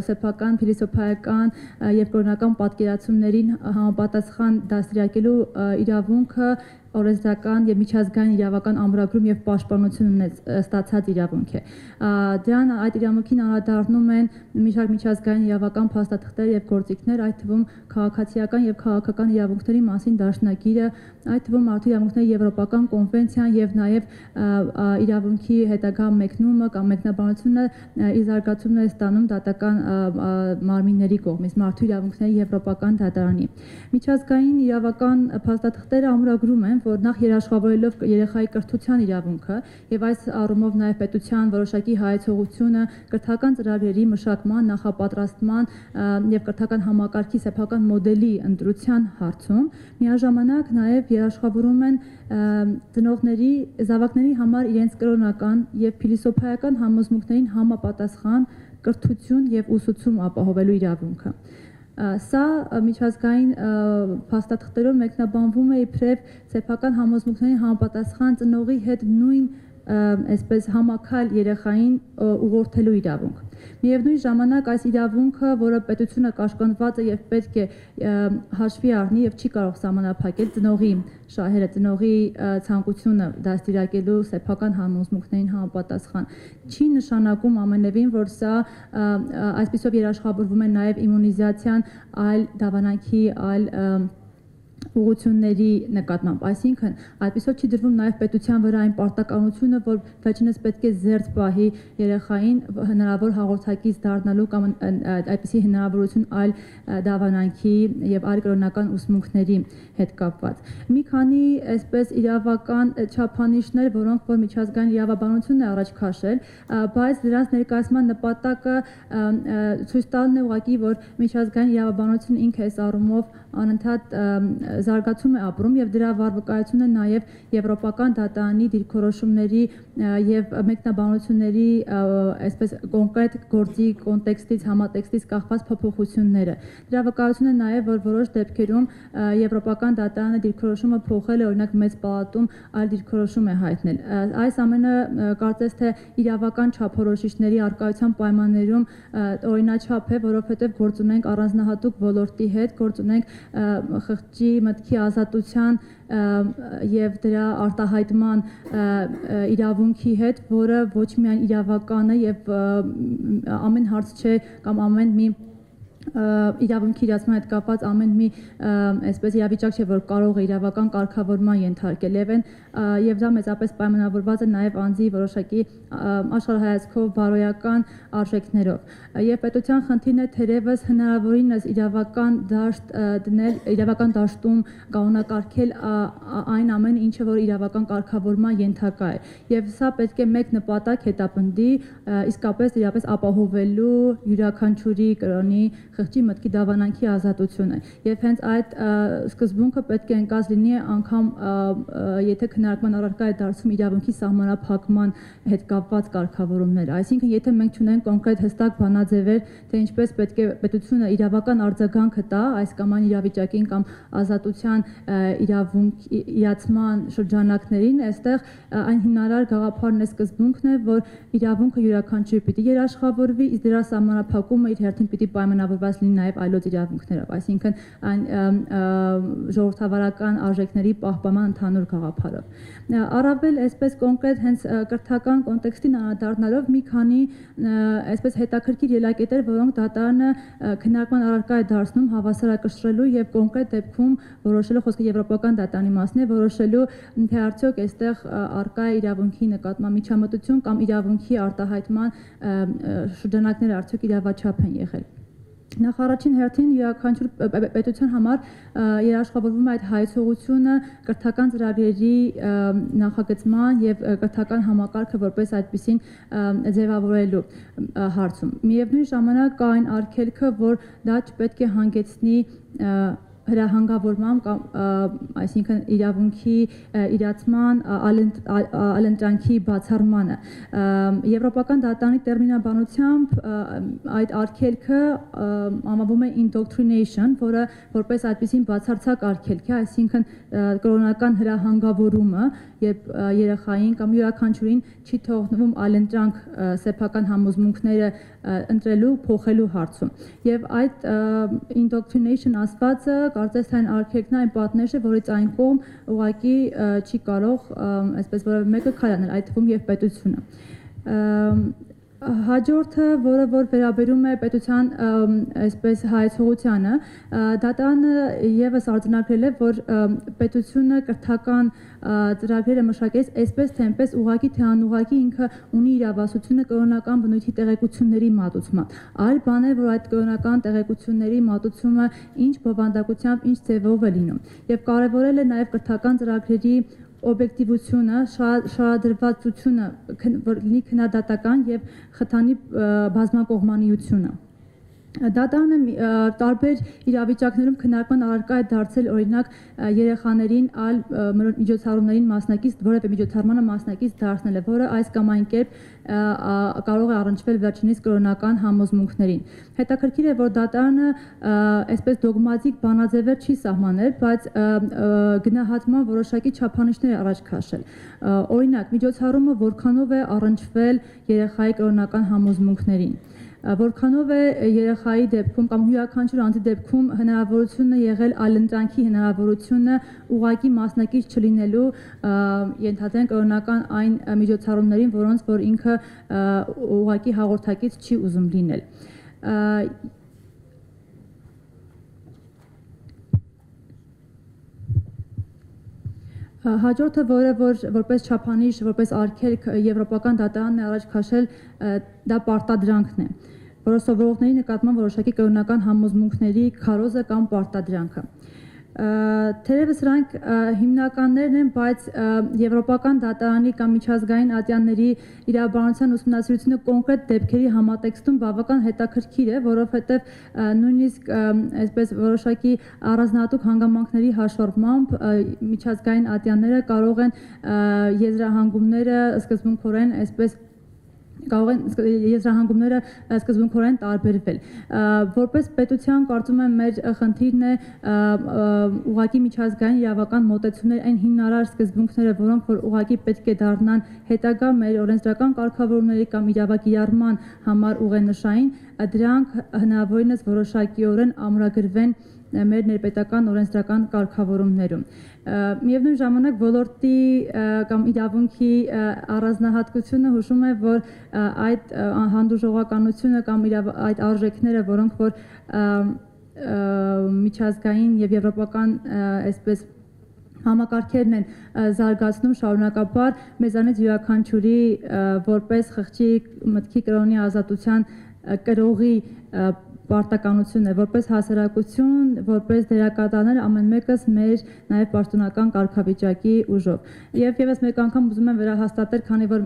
սեփական, փիլիսոփայական եւ կրոնական պատկերացումներին համապատասխան դաստիարակելու իրավունքը օրենսդրական եւ միջազգային իրավական ամրագրում եւ պաշտպանություն ստացած իրավունք է։ Դրան այդ իրավունքին անդրադառնում են մի շարք միջազգային իրավական փաստաթղթեր եւ գործիքներ, այդ թվում քաղաքացիական եւ քաղաքական իրավունքների մասին դաշնակիրը, այդ թվում մարդու իրավունքների եվրոպական կոնվենցիան եւ նաեւ իրավունքի հետագա մեկնումը կամ մեկնաբանությունը իր զարգացումն է ստանում դատական մարմինների կողմից, մարդու իրավունքների եվրոպական դատարանի։ Միջազգային իրավական փաստաթղթերը ամրագրում են, որ նախ երաշխավորելով երեխայի կրթության իրավունքը եւ այս առումով նաեւ պետության որոշակի հայեցողությունը կրթական ծրագրերի մշակման, նախապատրաստման եւ կրթական համակարգի սեփական մոդելի ընտրության հարցում միաժամանակ նաեւ երաշխավորում են ծնողների զավակների համար իրենց կրոնական եւ փիլիսոփայական համոզմունքներին համապատասխան կրթություն եւ ուսուցում ապահովելու իրավունքը։ Սա միջազգային փաստաթղթերով մեկնաբանվում է իբրև սեփական համոզմունքներին համապատասխան ծնողի հետ նույն այսպես համակալ երեխային ուղղորդելու իրավունք։ Միևնույն ժամանակ այս իրավունքը, որը պետությունը կաշկանդված է եւ պետք է հաշվի առնի եւ չի կարող սահմանափակել ծնողի շահերը, ծնողի ցանկությունը դաստիարակելու սեփական համոզմունքներին համապատասխան, չի նշանակում ամենևին, որ սա այսպիսով երաշխավորվում է նաեւ իմունիզացիան այլ դավանանքի, այլ ուղղությունների նկատմամբ, այսինքն այդպիսով չի դրվում նաև պետության վրա այն պարտականությունը, որ վերջինս պետք է զերծ պահի երեխային հնարավոր հաղորդակից դառնալու կամ այդպիսի հնարավորություն այլ դավանանքի եւ այլ կրոնական ուսմունքների հետ կապված։ Մի քանի այսպես իրավական չափանիշներ, որոնք որ միջազգային իրավաբանությունն է առաջ քաշել, բայց դրանց ներկայացման նպատակը ցույց տալն է ուղղակի, որ միջազգային իրավաբանությունը ինքը այս առումով անընդհատ զարգացում է ապրում եւ դրա վկայությունը նաեւ եվրոպական դատարանի դիրքորոշումների եւ մեկնաբանությունների այսպես կոնկրետ գործի կոնտեքստից, համատեքստից կախված փոփոխությունները։ Դրա վկայությունը նաեւ որ որոշ դեպքերում եվրոպական դատարանը դիրքորոշումը փոխել է, օրինակ մեծ պալատում այլ դիրքորոշում է հայտնել։ Այս ամենը կարծես թե իրավական չափորոշիչների արկայության պայմաններում օրինաչափ է, որովհետեւ գործ ունենք առանձնահատուկ ոլորտի հետ, գործ ունենք խղճի մտքի ազատության եւ դրա արտահայտման իրավունքի հետ, որը ոչ միայն իրավական է եւ ամեն հարց չէ կամ ամեն մի իրավունքի իրացման հետ կապված ամեն մի այսպես իրավիճակ չէ, որ կարող է իրավական կարգավորման ենթարկել եւ դա մեծապես պայմանավորված է նաեւ անձի որոշակի աշխարհայացքով բարոյական արժեքներով եւ պետության խնդիրն է թերևս հնարավորինս իրավական դաշտ դնել իրավական դաշտում կանոնակարգել այն ամենը ինչը որ իրավական կարգավորման ենթակա է եւ սա պետք է մեկ նպատակ հետապնդի իսկապես իրապես ապահովելու յուրաքանչյուրի կրոնի խղճի մտքի դավանանքի ազատությունը եւ հենց այդ սկզբունքը պետք է ընկած լինի անգամ եթե քննարկման առարկա է դարձում իրավունքի սահմանափակման հետ կապված կարգավորումները այսինքն եթե մենք չունենք կոնկրետ հստակ բանաձևեր թե ինչպես պետք է պետությունը իրավական արձագանքը տա այս կամ այն իրավիճակին կամ ազատության իրացման շրջանակներին այստեղ այն հիմնարար գաղափարն է սկզբունքն է որ իրավունքը յուրաքանչյուր պիտի երաշխավորվի իսկ դրա սահմանափակումը իր հերթին պիտի պայմանավորված լինի նաև այլոց իրավունքներով, այսինքն այն ժողովրդավարական արժեքների պահպանման ընդհանուր գաղափարով։ Առավել այսպես կոնկրետ հենց կրթական կոնտեքստին անդրադառնալով մի քանի այսպես հետաքրքիր ելակետեր, որոնք դատարանը քննարկման առարկա է դարձնում հավասարակշռելու եւ կոնկրետ դեպքում որոշելու խոսքը եվրոպական դատարանի մասն է, որոշելու թե արդյոք այստեղ առկա է իրավունքի նկատմամբ միջամտություն կամ իրավունքի արտահայտման շրջանակները արդյոք իրավաչափ են եղել։ Նախ առաջին հերթին յուրաքանչյուր պետության համար երաշխավորվում է այդ հայցողությունը կրթական ծրագրերի նախագծման եւ կրթական համակարգը որպես այդպիսին ձևավորելու հարցում։ Միևնույն ժամանակ կա այն արգելքը, որ դա չպետք է հանգեցնի հրահանգավորման կամ այսինքն իրավունքի իրացման ալընտրանքի բացառմանը եվրոպական դատարանի տերմինաբանությամբ այդ արգելքը անվանվում է indoctrination, որը որպես այդպիսին բացարձակ արգելք է, այսինքն կրոնական հրահանգավորումը, երբ երեխային կամ յուրաքանչյուրին չի թողնվում ալընտրանք սեփական համոզմունքները ընտրելու, փոխելու հարցում։ Եվ այդ indoctrination ասվածը կարծես թե այն արգելքն է, այն պատնեշ է, որից այն կողմ ուղղակի չի կարող այսպես որևէ մեկը քայլ անել, այդ թվում եւ պետությունը։ Հաջորդը, որը որ վերաբերում է պետության այսպես հայեցողությանը, դատարանը եւս արձանագրել է, որ պետությունը կրթական ծրագրերը մշակեց այսպես թե այնպես ուղղակի թե անուղղակի ինքը ունի իրավասությունը կրոնական բնույթի տեղեկությունների մատուցման։ Այլ բան է, որ այդ կրոնական տեղեկությունների մատուցումը ինչ բովանդակությամբ, ինչ ձևով է լինում։ Եվ կարևորել է նաեւ կրթական ծրագրերի օբյեկտիվությունը, շարադրվածությունը, որ լինի քննադատական եւ խթանի բազմակողմանիությունը։ Դատարանը տարբեր իրավիճակներում քննարկման առարկա է դարձել օրինակ երեխաներին այլ միջոցառումներին մասնակից, որևէ միջոցառմանը մասնակից դարձնելը, որը այս կամ այն կերպ կարող է առնչվել վերջինիս կրոնական համոզմունքներին։ Հետաքրքիր է, որ դատարանը այսպես դոգմատիկ բանաձևեր չի սահմանել, բայց գնահատման որոշակի չափանիշներ է առաջ քաշել։ Օրինակ, միջոցառումը որքանով է առնչվել երեխայի կրոնական համոզմունքներին։ Որքանով է երեխայի դեպքում կամ յուրաքանչյուր անձի դեպքում հնարավորությունը եղել այլընտրանքի հնարավորությունը ուղղակի մասնակից չլինելու ենթադրեն կրոնական այն միջոցառումներին, որոնց որ ինքը ուղղակի հաղորդակից չի ուզում լինել։ Հաջորդը, որը որպես չափանիշ, որպես արգելք եվրոպական դատարանն է առաջ քաշել, դա պարտադրանքն է, որը սովորողների նկատմամբ որոշակի կրոնական համոզմունքների քարոզը կամ պարտադրանքը։ Թերևս սրանք հիմնականներն են, բայց եվրոպական դատարանի կամ միջազգային ատյանների իրավաբանության ուսումնասիրությունը կոնկրետ դեպքերի համատեքստում բավական հետաքրքիր է, որովհետև նույնիսկ այսպես որոշակի առանձնահատուկ հանգամանքների հաշվառմամբ միջազգային ատյանները կարող են եզրահանգումները սկզբունքորեն այսպես կարող են եզրահանգումները սկզբունքորեն տարբերվել։ Որպես պետության կարծում եմ մեր խնդիրն է ուղղակի միջազգային իրավական մոտեցումներ այն հիմնարար սկզբունքները, որոնք որ ուղղակի պետք է դառնան հետագա մեր օրենսդրական կարգավորումների կամ իրավակիրառման համար ուղենշային, դրանք հնարավորինս որոշակիորեն ամրագրվեն մեր ներպետական օրենսդրական կարգավորումներում։ Միևնույն ժամանակ ոլորտի կամ իրավունքի առանձնահատկությունը հուշում է, որ այդ հանդուրժողականությունը կամ այդ արժեքները, որոնք որ միջազգային եւ եվրոպական այսպես համակարգերն են զարգացնում շարունակաբար, մեզանից յուրաքանչյուրի որպես խղճի մտքի կրոնի ազատության կրողի պարտականություն է, որպես հասարակություն, որպես դերակատարներ ամեն մեկս մեր նաև պաշտոնական կարգավիճակի ուժով։ Եվ եւս մեկ անգամ ուզում եմ վերահաստատել, քանի որ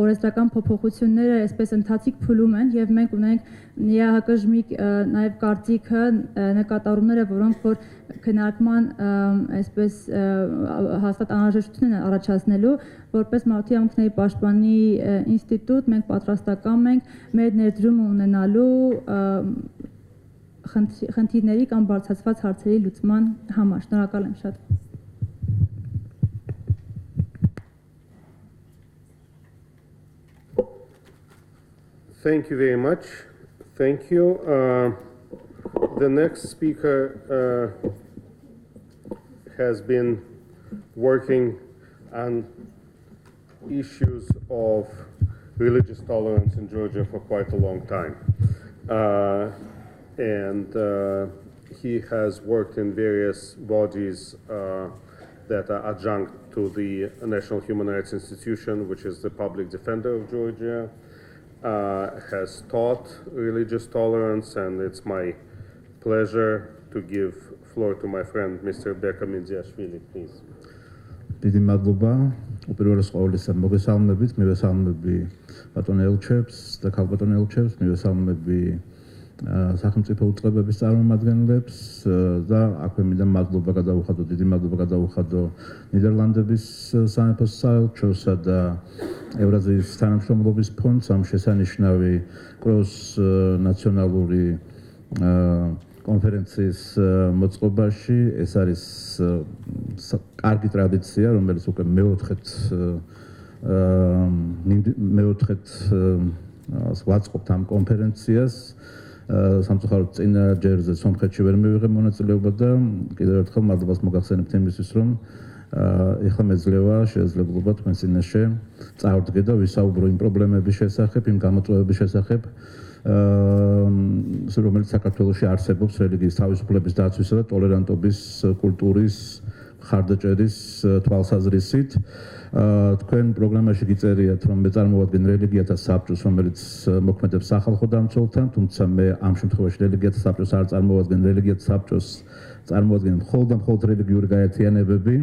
օրենսդրական փոփոխությունները այսպես ընթացիկ փուլում են եւ մենք ունենք ՆԻԱՀԿ-ի նաև կարծիքը նկատառումները, որոնք որ քննարկման այսպես հաստատ անհրաժեշտություն են առաջացնելու, որպես մարդու իրավունքների պաշտպանի ինստիտուտ մենք պատրաստական ենք մեր ներդրումը ունենալու խնդիրների կամ բարձրացված հարցերի լուծման համար։ Շնորհակալ եմ շատ։ Thank you very much. Thank you. The next speaker has been working on issues of religious tolerance in Georgia for quite a long time. He has worked in various bodies that are adjunct to the National Human Rights Institution, which is the public defender of Georgia, has taught religious tolerance, and it's my pleasure to give floor to my friend, Mr. Beka Mindziashvili, please. Დიდი მადლობა. უპირველეს ყოვლისა მოგესალმებით, მივესალმები ბატონ ელჩებს და ქალბატონ ელჩებს, მივესალმები სახელმწიფო უწყებების წარმომადგენლებს და აქვე მინდა მადლობა გადავუხადო, დიდი მადლობა გადავუხადო ნიდერლანდების სამეფო საელჩოსა და ევრაზიის თანამშრომლობის ფონდს ამ შესანიშნავი კროს ნაციონალური კონფერენციის მოწყობაში. ეს არის კარგი ტრადიცია, რომელიც უკვე მეოთხედ ვაწყობთ ამ კონფერენციას. სამწუხაროდ წინა ჯერზე სომხეთში ვერ მივიღე მონაწილეობა და კიდევ ერთხელ მადლობას მოგახსენებთ იმისთვის, რომ ეხლა მეძლევა შესაძლებლობა თქვენ წინაშე წავდგე და ვისაუბრო იმ პრობლემების შესახებ, იმ გამოწვევების შესახებ, რომელიც საქართველოში არსებობს რელიგიის თავისუფლების დაცვისა და ტოლერანტობის კულტურის მხარდაჭერის თვალსაზრისით. თქვენ პროგრამაში გიწერიათ, რომ მე წარმოვადგენ რელიგიათა საბჭოს, რომელიც მოქმედებს სახალხო დამცველთან, თუმცა მე ამ შემთხვევაში რელიგიათა საბჭოს არ წარმოვადგენ, რელიგიათა საბჭოს წარმოადგენენ მხოლოდ რელიგიური გაერთიანებები.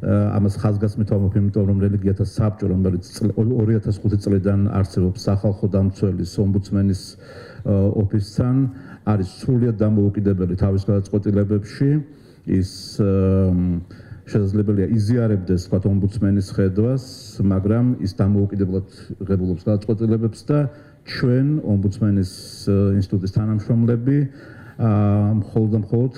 ამას ხაზგასმით ვამბობ, იმიტომ რომ რელიგიათა საბჭო, რომელიც 2005 წლიდან არსებობს სახალხო დამცველის ომბუდსმენის ოფისთან, არის სრულიად დამოუკიდებელი თავის გადაწყვეტილებებში. ის შესაძლებელია იზიარებდეს თქვათ ომბუდსმენის ხედვას, მაგრამ ის დამოუკიდებლად ღებულობს გადაწყვეტილებებს და ჩვენ ომბუდსმენის ინსტიტუტის თანამშრომლები მხოლოდ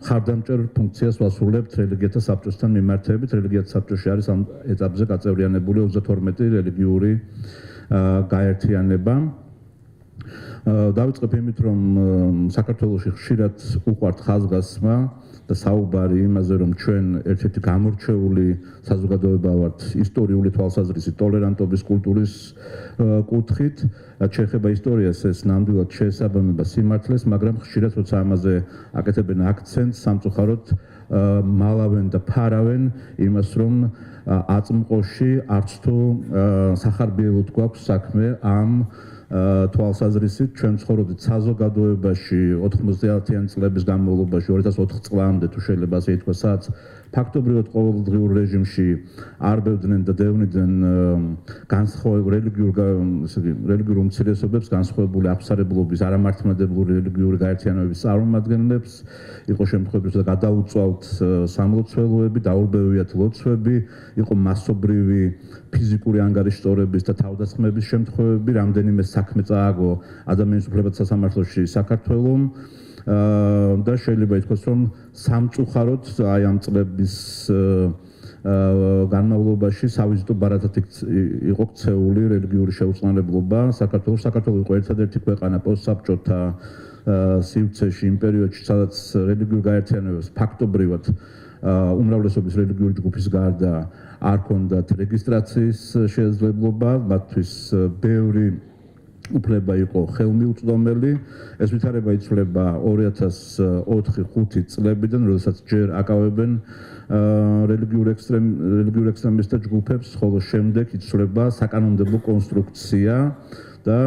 ხარდამჭერ ფუნქციას ვასრულებთ რელიგიათა საბჭოსთან მიმართებით. რელიგიათა საბჭოში არის ამ ეტაპზე გაწევრიანებული 32 რელიგიური გაერთიანება. დავიწყებ იმით, რომ საქართველოში ხშირად უყვართ ხაზგასმა და საუბარი იმაზე, რომ ჩვენ ერთ-ერთი გამორჩეული საზოგადოება ვართ ისტორიული თვალსაზრისით ტოლერანტობის კულტურის კუთხით. შეეხება ისტორიას, ეს ნამდვილად შეესაბამება სიმართლეს, მაგრამ ხშირად როცა ამაზე აკეთებენ აქცენტს, სამწუხაროდ მალავენ და ფარავენ იმას, რომ აწმყოში არც თუ სახარბიელოდ გვაქვს საქმე ამ თვალსაზრისით. ჩვენ ცხოვრობდით საზოგადოებაში 90-იანი წლების განმავლობაში, 2004 წლამდე თუ შეიძლება ასე ითქვას, სადაც ფაქტობრივად ყოველდღიურ რეჟიმში არბევდნენ და დევნიდნენ რელიგიურ უმცირესობებს, განსხვავებული აღსარებლობის არამართლმადებლური რელიგიური გაერთიანებების წარმომადგენლებს. იყო შემთხვევები, რომ გადაუწვავთ სამლოცველოები, დაურბევიათ ლოცვები, იყო მასობრივი ფიზიკური ანგარიშტორების და თავდასხმების შემთხვევები, რამდენიმე საქმე წააგო ადამიანის უფლებათა სასამართლოში საქართველოს და შეიძლება ითქვას, რომ სამწუხაროდ აი ამ წლების განმავლობაში სავიზიტო ბარათად იყო ქცეული რელიგიური შეუწყნარებლობა საქართველოს იყო ერთადერთი ქვეყანა პოსტსაბჭოთა სივრცეში იმ პერიოდში სადაც რელიგიურ გაერთიანებას ფაქტობრივად უმრავლესობის რელიგიური ჯგუფის გარდა არ ჰქონდათ რეგისტრაციის შესაძლებლობა მათთვის ბევრი უფლება იყო ხელმიუწვდომელი ეს ვითარება იცვლება 2004-5 წლებიდან როდესაც ჯერ აკავებენ რელიგიურ ექსტრემისტთა ჯგუფებს ხოლო შემდეგ იცვლება საკანონმდებლო კონსტრუქცია და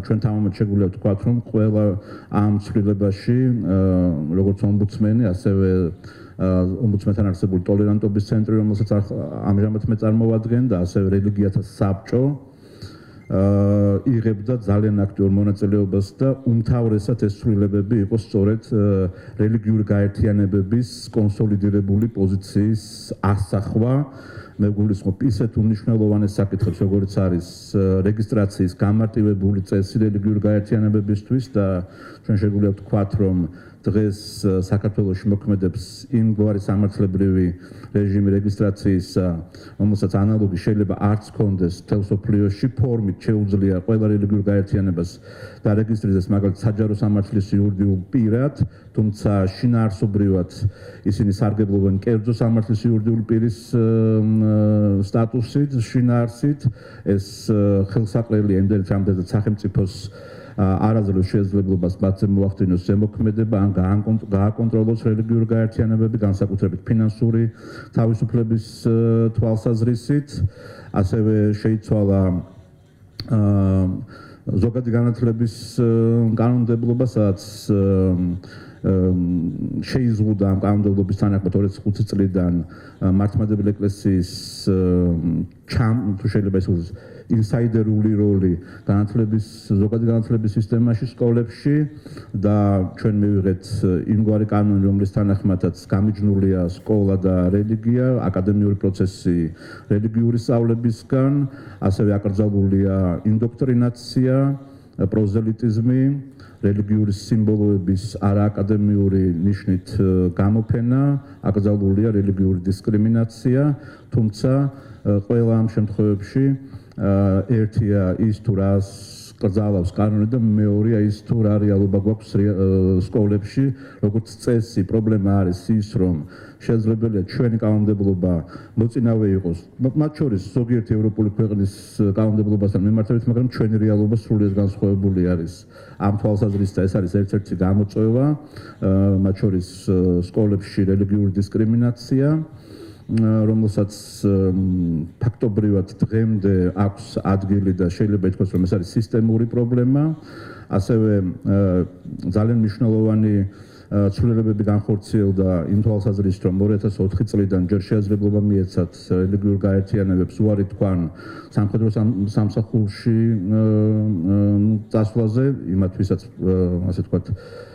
ჩვენ თამამად შეგვიძლია ვთქვათ რომ ყველა ამ ცვლილებაში როგორც ომბუდსმენი ასევე ომბუდსმენთან არსებული ტოლერანტობის ცენტრი რომელსაც ამჟამად მე წარმოვადგენ და ასევე რელიგიათა საბჭო იღებდა ძალიან აქტიურ მონაწილეობას და უმთავრესად ეს ცვლილებები იყო სწორედ რელიგიური გაერთიანებების კონსოლიდირებული პოზიციის ასახვა მე გულისხმობ ისეთ უმნიშვნელოვანეს საკითხებს როგორც არის რეგისტრაციის გამარტივებული წესი რელიგიური გაერთიანებებისთვის და ჩვენ შეგვიძლია ვთქვათ რომ დღეს საქართველოში მოქმედებს იმგვარი სამართლებრივი რეჟიმი რეგისტრაციის რომელსაც ანალოგი შეიძლება არც ჰქონდეს მთელ მსოფლიოში ფორმით შეუძლია ყველა რელიგიურ გაერთიანებას დარეგისტრირდეს მაგალითად საჯარო სამართლის იურიდიულ პირად თუმცა შინაარსობრივად ისინი სარგებლობენ კერძო სამართლის იურიდიული პირის სტატუსით შინაარსით ეს ხელსაყრელია იმდენად რამდენადაც სახელმწიფოს არაზრულ შესაძლებლობას მათზე მოახდინოს ზემოქმედება ან გააკონტროლოს რელიგიური გაერთიანებები განსაკუთრებით ფინანსური თავისუფლების თვალსაზრისით ასევე შეიცვალა ზოგადი განათლების კანონმდებლობა სადაც შეიზღუდა ამ კანონმდებლობის თანახმად 2005 წლიდან მართლმადიდებელი ეკლესიის თუ შეიძლება ისე ვთქვათ ინსაიდერული როლი ზოგადი განათლების სისტემაში სკოლებში და ჩვენ მივიღეთ იმგვარი კანონი რომლის თანახმადაც გამიჯნულია სკოლა და რელიგია აკადემიური პროცესი რელიგიური სწავლებისგან ასევე აკრძალულია ინდოქტრინაცია პროზელიტიზმი რელიგიური სიმბოლოების არააკადემიური ნიშნით გამოფენა აკრძალულია რელიგიური დისკრიმინაცია თუმცა ყველა ამ შემთხვევებში ერთია ის თუ რას კრძალავს კანონი და მეორეა ის თუ რა რეალობა გვაქვს სკოლებში როგორც წესი პრობლემა არის ის რომ შესაძლებელია ჩვენი კანონმდებლობა მოწინავე იყოს მათ შორის ზოგიერთი ევროპული ქვეყნის კანონმდებლობასთან მიმართებით მაგრამ ჩვენი რეალობა სრულიად განსხვავებული არის ამ თვალსაზრისით ეს არის ერთ-ერთი გამოწვევა მათ შორის სკოლებში რელიგიური დისკრიმინაცია რომელსაც ფაქტობრივად დღემდე აქვს ადგილი და შეიძლება ითქვას რომ ეს არის სისტემური პრობლემა ასევე ძალიან მნიშვნელოვანი ცვლილებები განხორციელდა იმ თვალსაზრისით რომ 2004 წლიდან ჯერ შესაძლებლობა მიეცათ რელიგიურ გაერთიანებებს უარი თქვან სამხედრო სამსახურში წასვლაზე იმათვისაც ასე ვთქვათ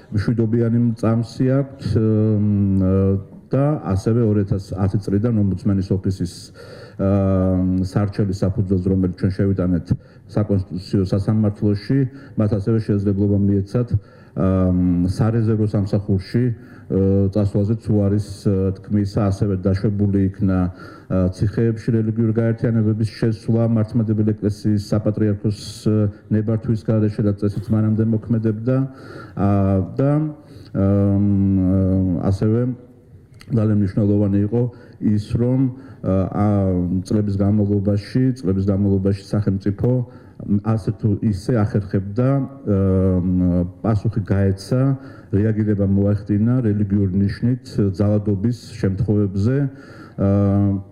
მშვიდობიანი წამსი აქვთ და ასევე 2010 წლიდან ომბუდსმენის ოფისის სარჩელის საფუძველზე რომელიც ჩვენ შევიტანეთ საკონსტიტუციო სასამართლოში მათ ასევე შესაძლებლობა მიეცათ სარეზერვო სამსახურში წასვლაზეც უარის თქმისა ასევე დაშვებული იქნა ციხეებში რელიგიური გაერთიანებების შესვლა მართლმადიდებელი ეკლესიის საპატრიარქოს ნებართვის გარეშე და წესით მანამდე მოქმედებდა და ასევე ძალიან მნიშვნელოვანი იყო ის რომ წლების განმავლობაში სახელმწიფო ასე თუ ისე ახერხებდა პასუხი გაეცა რეაგირება მოახდინა რელიგიური ნიშნით ძალადობის შემთხვევებზე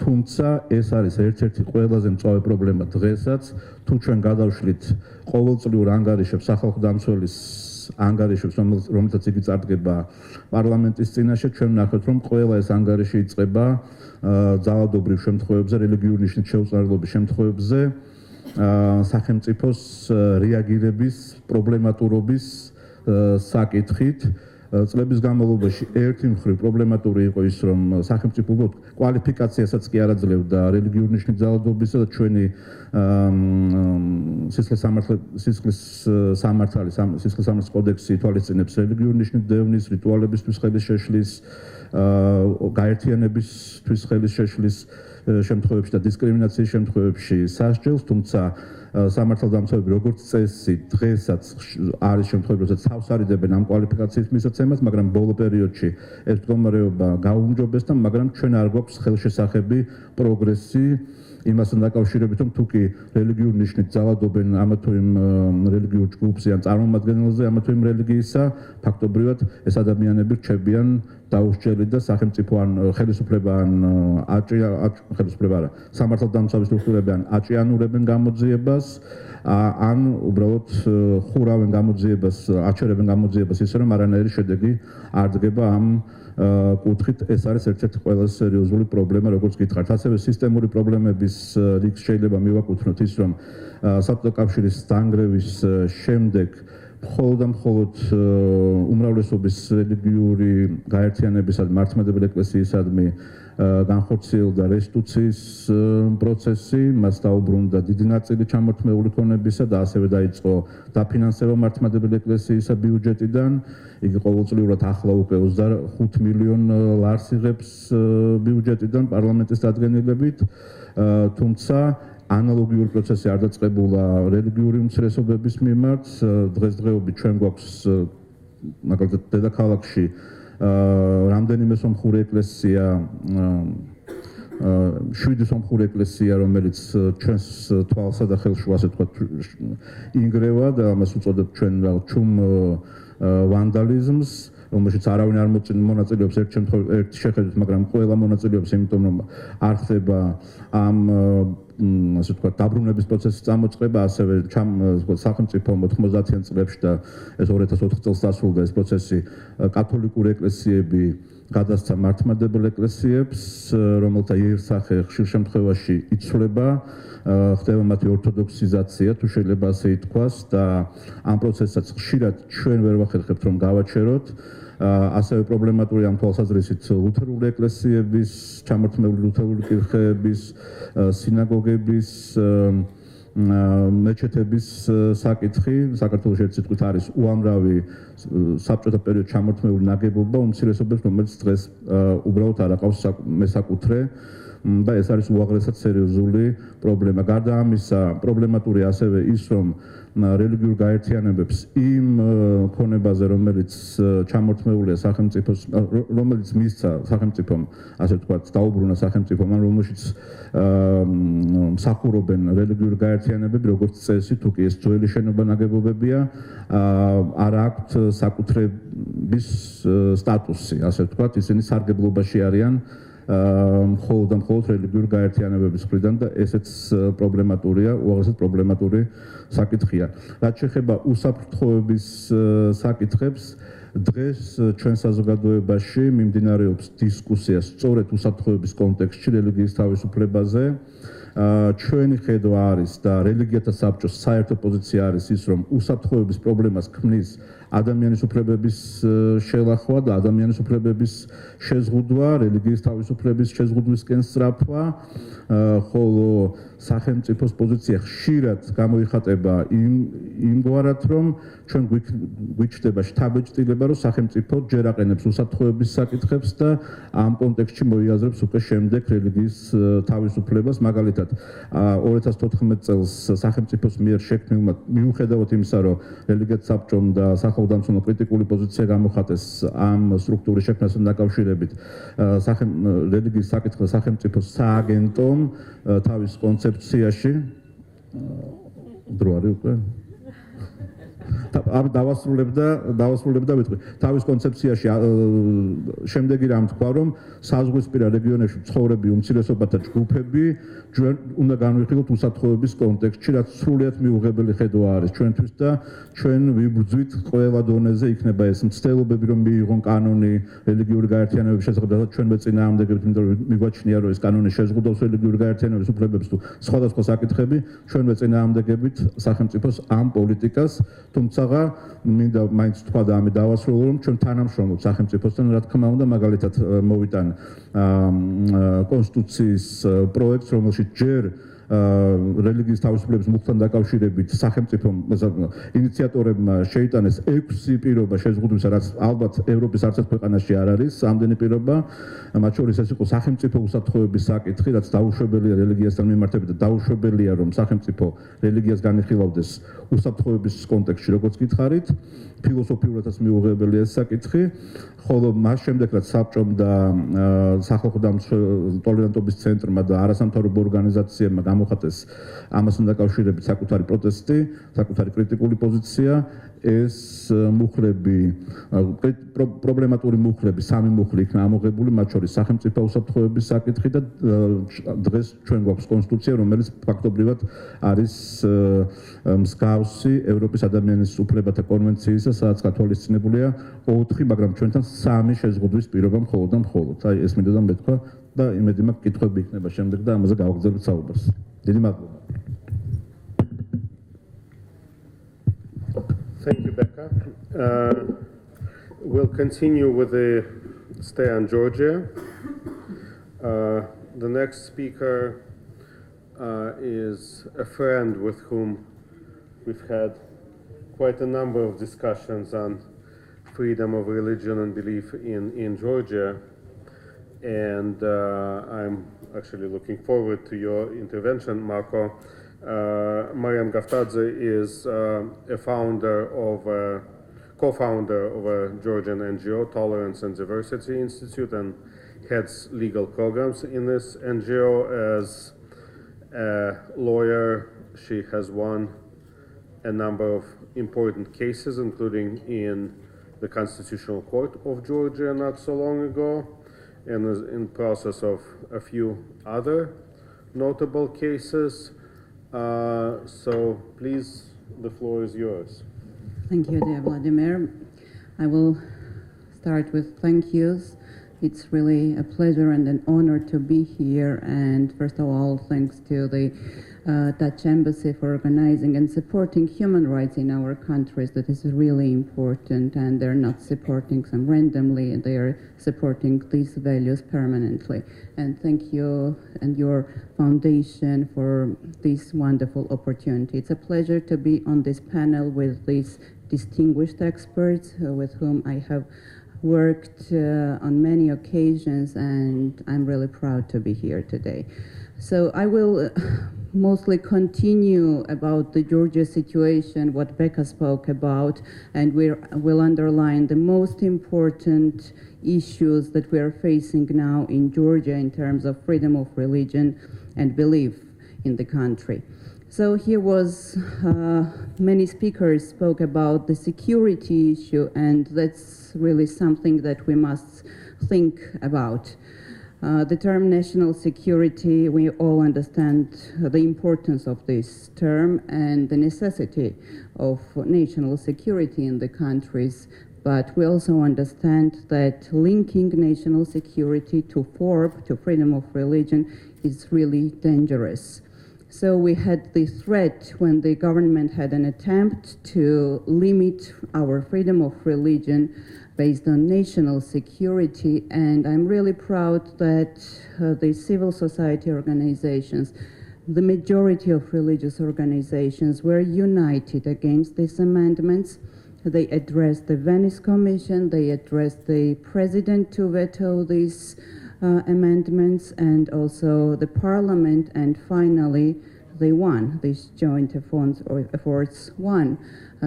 თუმცა ეს არის ერთ-ერთი ყველაზე მწვავე პრობლემა დღესაც თუ ჩვენ გადავშლით ყოველწლიურ ანგარიშებს სახალხო დამცველის ანგარიშებს რომელთაც იგი წარდგება პარლამენტის წინაშე ჩვენ ვნახოთ რომ ყველა ეს ანგარიში იწყება ძალადობრივ შემთხვევებზე რელიგიური ნიშნით შეუწყნარებლობის შემთხვევებზე სახელმწიფოს რეაგირების პრობლემატურობის საკითხით წლების განმავლობაში ერთი მხრივ პრობლემატური იყო ის რომ სახელმწიფო კვალიფიკაციასაც კი არ აძლევდა რელიგიური ნიშნით ძალადობისა და ჩვენი სისხლის სამართლის კოდექსი ითვალისწინებს რელიგიური ნიშნით დევნის რიტუალებისთვის ხელის შეშლის გაერთიანებისთვის ხელის შეშლის შემთხვევებში და დისკრიმინაციის შემთხვევებში სასჯელს, თუმცა სამართალდამცავები როგორც წესი დღესაც არის შემთხვევები, როდესაც თავს არიდებენ ამ კვალიფიკაციის მისაცემას, მაგრამ ბოლო პერიოდში ეს მდგომარეობა გაუმჯობესდა, მაგრამ ჩვენ არ გვაქვს ხელშესახები პროგრესი იმასთან დაკავშირებით, რომ თუკი რელიგიურ ნიშნით ძალადობენ ამა თუ იმ რელიგიურ ჯგუფზე ან წარმომადგენელზე ამა თუ იმ რელიგიისა, ფაქტობრივად ეს ადამიანები რჩებიან დაუსჯელით და სახელმწიფო ან ხელისუფლება ან ხელისუფლება არა, სამართალდამცავი სტრუქტურები ან აჭიანურებენ გამოძიებას, ან უბრალოდ ხურავენ გამოძიებას, აჩერებენ გამოძიებას ისე რომ არანაირი შედეგი არ დგება ამ კუთხით. ეს არის ერთ-ერთი ყველაზე სერიოზული პრობლემა, როგორც გითხართ. ასევე სისტემური პრობლემების რიგს შეიძლება მივაკუთვნოთ ის, რომ საბჭოთა კავშირის დანგრევის შემდეგ მხოლოდ უმრავლესობის რელიგიური გაერთიანებისადმი, მართლმადიდებელი ეკლესიისადმი განხორციელდა რესტიტუციის პროცესი, მას დაუბრუნდა დიდი ნაწილი ჩამორთმეული ქონებისა და ასევე დაიწყო დაფინანსება მართლმადიდებელი ეკლესიისა ბიუჯეტიდან. იგი ყოველწლიურად ახლა უკვე 25 მილიონ ლარს იღებს ბიუჯეტიდან პარლამენტის დადგენილებით, თუმცა ანალოგიური პროცესი არ დაწყებულა რელიგიური უმცირესობების მიმართ. დღესდღეობით ჩვენ გვაქვს მაგალითად დედაქალაქში რამდენიმე სომხური ეკლესია, 7 სომხური ეკლესია, რომელიც ჩვენს თვალსა და ხელში ასე თქვა ინგრევა და ამას უწოდებთ ჩვენ ჩუმ ვანდალიზმს, რომელშიც არავინ არ მონაწილეობს ერთ შეხედვით, მაგრამ ყველა მონაწილეობს, იმიტომ რომ არ ხდება ამ ასე ვთქვათ დაბრუნების პროცესის წამოწყება, ასევე სახელმწიფომ 90-იან წლებში და ეს 2004 წელს დასრულდა ეს პროცესი, კათოლიკური ეკლესიები გადასცა მართლმადიდებელ ეკლესიებს, რომელთა იერსახე ხშირ შემთხვევაში იცვლება, ხდება მათი ორთოდოქსიზაცია, თუ შეიძლება ასე ითქვას და ამ პროცესსაც ხშირად ჩვენ ვერ ვახერხებთ რომ გავაჩეროთ. ასევე პრობლემატური ამ თვალსაზრისით ლუთერული ეკლესიების, ჩამორთმეული ლუთერული კირხეების, სინაგოგების, მეჩეთების საკითხი. საქართველოში ერთ სიტყვით არის უამრავი საბჭოთა პერიოდში ჩამორთმეული ნაგებობა, უმცირესობებს, რომელიც დღეს უბრალოდ არ აყავს მესაკუთრე და ეს არის უაღრესად სერიოზული პრობლემა. გარდა ამისა, პრობლემატური ასევე ის, რომ რელიგიურ გაერთიანებებს იმ ქონებაზე, რომელიც ჩამორთმეულია სახელმწიფოს, რომელიც მისცა სახელმწიფომ, ასე ვთქვათ, დაუბრუნა სახელმწიფომ, ან რომელშიც მსახურობენ რელიგიურ გაერთიანებები, როგორც წესი, თუ კი ეს ძველი შენობა ნაგებობებია, არ აქვთ საკუთრების სტატუსი, ასე ვთქვათ, ისინი სარგებლობაში არიან მხოლოდ რელიგიურ გაერთიანებების მხრიდან და ესეც პრობლემატურია, უაღრესად პრობლემატური საკითხია. რაც შეეხება უსაფრთხოების საკითხებს, დღეს ჩვენ საზოგადოებაში მიმდინარეობს დისკუსია სწორედ უსაფრთხოების კონტექსტში რელიგიის თავისუფლებაზე. ჩვენი ხედვა არის და რელიგიათა საბჭოს საერთო პოზიცია არის ის, რომ უსაფრთხოების პრობლემას ქმნის ადამიანის უფლებების შელახვა და ადამიანის უფლებების შეზღუდვა, რელიგიის თავისუფლების შეზღუდვისკენ სწრაფვა, ხოლო სახელმწიფოს პოზიცია ხშირად გამოიხატება იმგვარად, რომ ჩვენ გვიჩნდება შთაბეჭდილება, რომ სახელმწიფო ჯერ აყენებს უსაფრთხოების საკითხებს და ამ კონტექსტში მოიაზრებს უკვე შემდეგ რელიგიის თავისუფლებას. მაგალითად, 2014 წელს სახელმწიფოს მიერ შექმნილმა, მიუხედავად იმისა, რომ რელიგიათა საბჭომ და სახელმწიფო კრიტიკული პოზიცია გამოხატეს ამ სტრუქტურის შექმნასთან დაკავშირებით, რელიგიის საკითხზე სახელმწიფო სააგენტომ თავის კონცეფციაში დრო არის უკვე დავასრულებდა ვიტყვი. თავის კონცეფციაში შემდეგი რამ თქვა, რომ საზღვისპირა რეგიონებში მცხოვრები უმცირესობათა ჯგუფები უნდა განვიხილოთ უსაფრთხოების კონტექსტში, რაც სრულიად მიუღებელი ხედვა არის ჩვენთვის და ჩვენ ვიბრძვით ყველა დონეზე, იქნება ეს მცდელობები, რომ მიიღონ კანონი რელიგიური გაერთიანებების შესახებ, და ჩვენ მეწინააღმდეგებთ, იმიტომ რომ მიგვაჩნია, რომ ეს კანონი შეზღუდავს რელიგიური გაერთიანებების უფლებებს თუ სხვადასხვა საკითხები, ჩვენ მეწინააღმდეგებით სახელმწიფოს ამ პოლიტიკას. თუმცა მინდა მაინც თქვა და ამით დავასრულო, რომ ჩვენ თანამშრომლობთ სახელმწიფოსთან, რა თქმა უნდა, მაგალითად მოვიტან კონსტიტუციის პროექტს, რომელშიც ჯერ რელიგიის თავისუფლების მუხტთან დაკავშირებით სახელმწიფო ინიციატორებმა შეიტანეს 6 პირობა შეზღუდვისა, რაც ალბათ ევროპის არც ერთ ქვეყანაში არ არის ამდენი პირობა, მათ შორის ეს იყო სახელმწიფო უსაფრთხოების საკითხი, რაც დაუშვებელია რელიგიასთან მიმართებით და დაუშვებელია რომ სახელმწიფო რელიგიას განიხილავდეს უსაფრთხოების კონტექსტში, როგორც გითხარით, ფილოსოფიურადაც მიუღებელია ეს საკითხი, ხოლო მას შემდეგ რაც საბჭომ და სახალხო ტოლერანტობის ცენტრმა და არასამთავრობო ორგანიზაციებმა გამოხატეს ამასთან დაკავშირებით საკუთარი პროტესტი, საკუთარი კრიტიკული პოზიცია, ეს მუხლები, პრობლემატური მუხლები, 3 მუხლი იქნა ამოღებული, მათ შორის სახელმწიფო უსაფრთხოების საკითხი და დღეს ჩვენ გვაქვს კონსტიტუცია, რომელიც ფაქტობრივად არის მსგავსი ევროპის ადამიანის უფლებათა კონვენციისა, სადაც გათვალისწინებულია 4, მაგრამ ჩვენთან 3 შეზღუდვის პირობა მხოლოდ და მხოლოდ. აი ეს მინდოდა მეთქვა და იმედი მაქვს კითხვები იქნება შემდეგ და ამაზე გავაგრძელებთ საუბარს. დიდი მადლობა. Thank you, Becca. We'll continue with the stay on Georgia. The next speaker is a friend with whom we've had quite a number of discussions on freedom of religion and belief in Georgia. And I'm actually looking forward to your intervention, Marco. Mariam Gaftadze is a co-founder of a Georgian NGO, Tolerance and Diversity Institute, and heads legal programs in this NGO. As a lawyer, she has won a number of important cases, including in the Constitutional Court of Georgia not so long ago, and is in process of a few other notable cases. So please, the floor is yours. Thank you, dear Vladimir. I will start with thank yous. It's really a pleasure and an honor to be here. And first of all, thanks to the Dutch Embassy for organizing and supporting human rights in our countries. That is really important, and they're not supporting them randomly, they are supporting these values permanently. And thank you and your foundation for this wonderful opportunity. It's a pleasure to be on this panel with these distinguished experts with whom I have worked on many occasions, and I'm really proud to be here today. So I will mostly continue about the Georgia situation, what Becca spoke about, and we'll underline the most important issues that we are facing now in Georgia in terms of freedom of religion and belief in the country. So here was, many speakers spoke about the security issue, and that's really something that we must think about. The term national security, we all understand the importance of this term and the necessity of national security in the countries, but we also understand that linking national security to FoRB, to freedom of religion, is really dangerous. So we had the threat when the government had an attempt to limit our freedom of religion based on national security, and I'm really proud that the civil society organizations, the majority of religious organizations, were united against these amendments. They addressed the Venice Commission, they addressed the president to veto these amendments, and also the parliament, and finally they won. These joint efforts won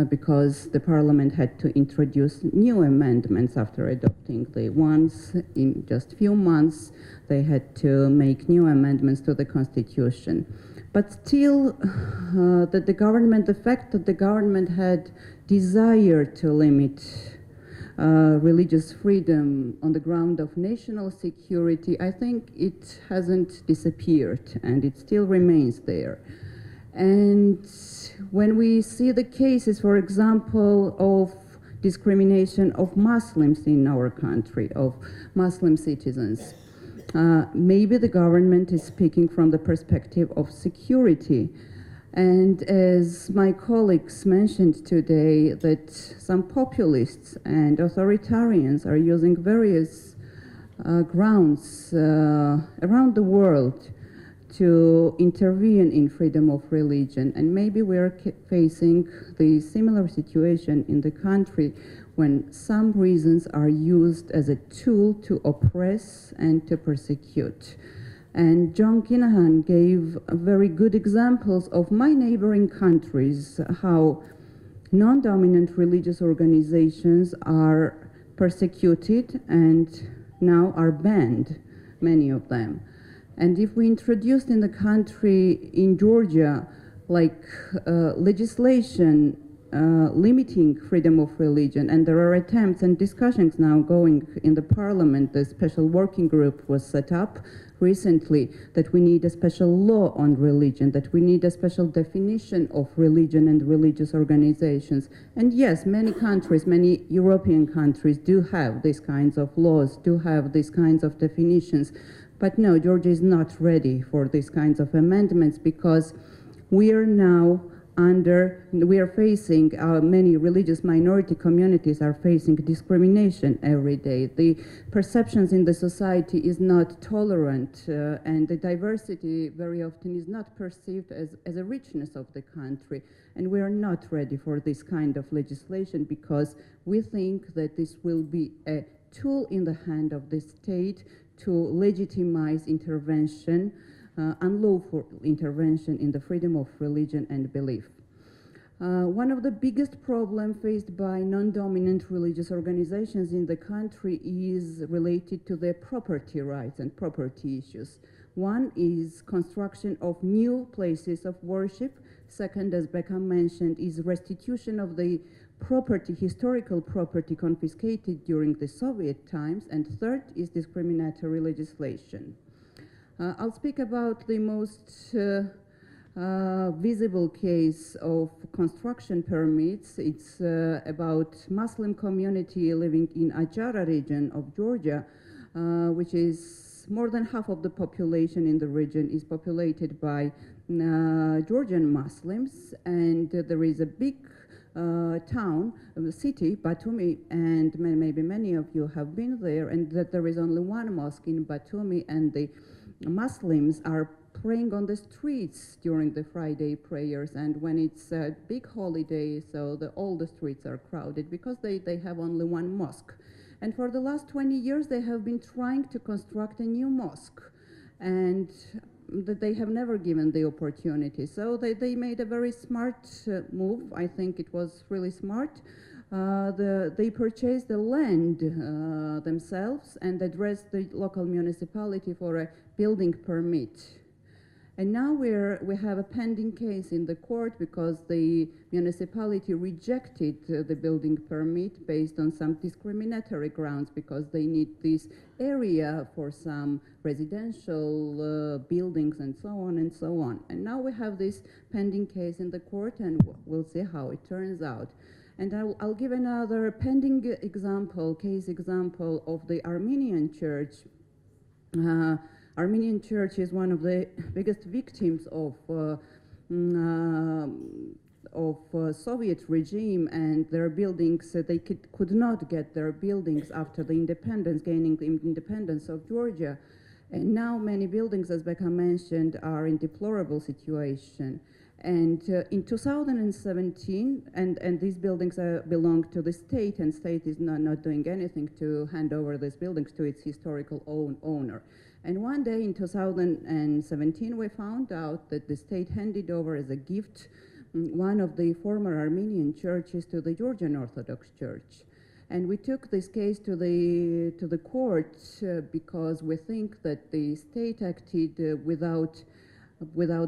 because the parliament had to introduce new amendments after adopting the ones in just few months. They had to make new amendments to the constitution. But still, the fact that the government had desire to limit religious freedom on the ground of national security, I think it hasn't disappeared, and it still remains there. And when we see the cases, for example, of discrimination of Muslims in our country, of Muslim citizens, maybe the government is speaking from the perspective of security. And as my colleagues mentioned today, that some populists and authoritarians are using various grounds around the world to intervene in freedom of religion. And maybe we are facing the similar situation in the country when some reasons are used as a tool to oppress and to persecute. And John Kinahan gave very good examples of my neighboring countries, how non-dominant religious organizations are persecuted and now are banned, many of them. And if we introduced in the country, in Georgia, like legislation limiting freedom of religion, and there are attempts and discussions now going in the parliament, the special working group was set up recently, that we need a special law on religion, that we need a special definition of religion and religious organizations. And yes, many countries, many European countries do have these kinds of laws, do have these kinds of definitions. But no, Georgia is not ready for these kinds of amendments because we are now facing, many religious minority communities are facing discrimination every day. The perceptions in the society is not tolerant, and the diversity very often is not perceived as a richness of the country. And we are not ready for this kind of legislation because we think that this will be a tool in the hand of the state to legitimize intervention, unlawful intervention in the freedom of religion and belief. One of the biggest problems faced by non-dominant religious organizations in the country is related to their property rights and property issues. One is construction of new places of worship. Second, as Becca mentioned, is restitution of the property, historical property confiscated during the Soviet times. And third is discriminatory legislation. I'll speak about the most visible case of construction permits. It's about Muslim community living in Ajara region of Georgia, which is more than half of the population in the region is populated by Georgian Muslims, and there is a big town, a city, Batumi, and maybe many of you have been there, and that there is only one mosque in Batumi, and the Muslims are praying on the streets during the Friday prayers, and when it's a big holiday, so all the streets are crowded because they have only one mosque. And for the last 20 years, they have been trying to construct a new mosque, and that they have never given the opportunity. So they made a very smart move. I think it was really smart. They purchased the land themselves and addressed the local municipality for a building permit. And now we have a pending case in the court because the municipality rejected the building permit based on some discriminatory grounds because they need this area for some residential buildings and so on and so on. And now we have this pending case in the court, and we'll see how it turns out. And I'll give another pending case example of the Armenian Church. Armenian Church is one of the biggest victims of Soviet regime, and their buildings, they could not get their buildings after the independence, gaining the independence of Georgia. And now many buildings, as Becca mentioned, are in deplorable situation. And in 2017, and these buildings belong to the state, and state is not doing anything to hand over these buildings to its historical owner. And one day in 2017, we found out that the state handed over as a gift one of the former Armenian churches to the Georgian Orthodox Church. And we took this case to the court because we think that the state acted without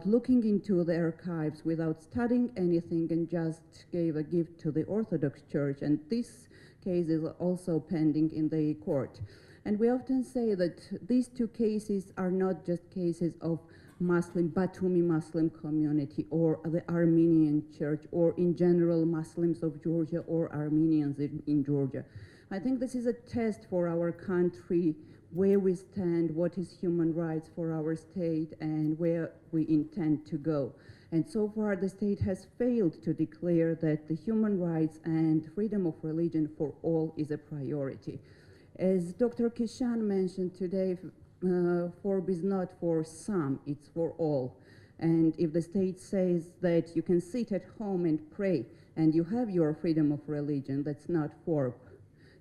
looking into the archives, without studying anything, and just gave a gift to the Orthodox Church. And this case is also pending in the court. And we often say that these two cases are not just cases of Batumi Muslim community or the Armenian Church or in general Muslims of Georgia or Armenians in Georgia. I think this is a test for our country, where we stand, what is human rights for our state, and where we intend to go. And so far, the state has failed to declare that the human rights and freedom of religion for all is a priority. As Dr. Kishan mentioned today, FoRB is not for some, it's for all. And if the state says that you can sit at home and pray and you have your freedom of religion, that's not FoRB.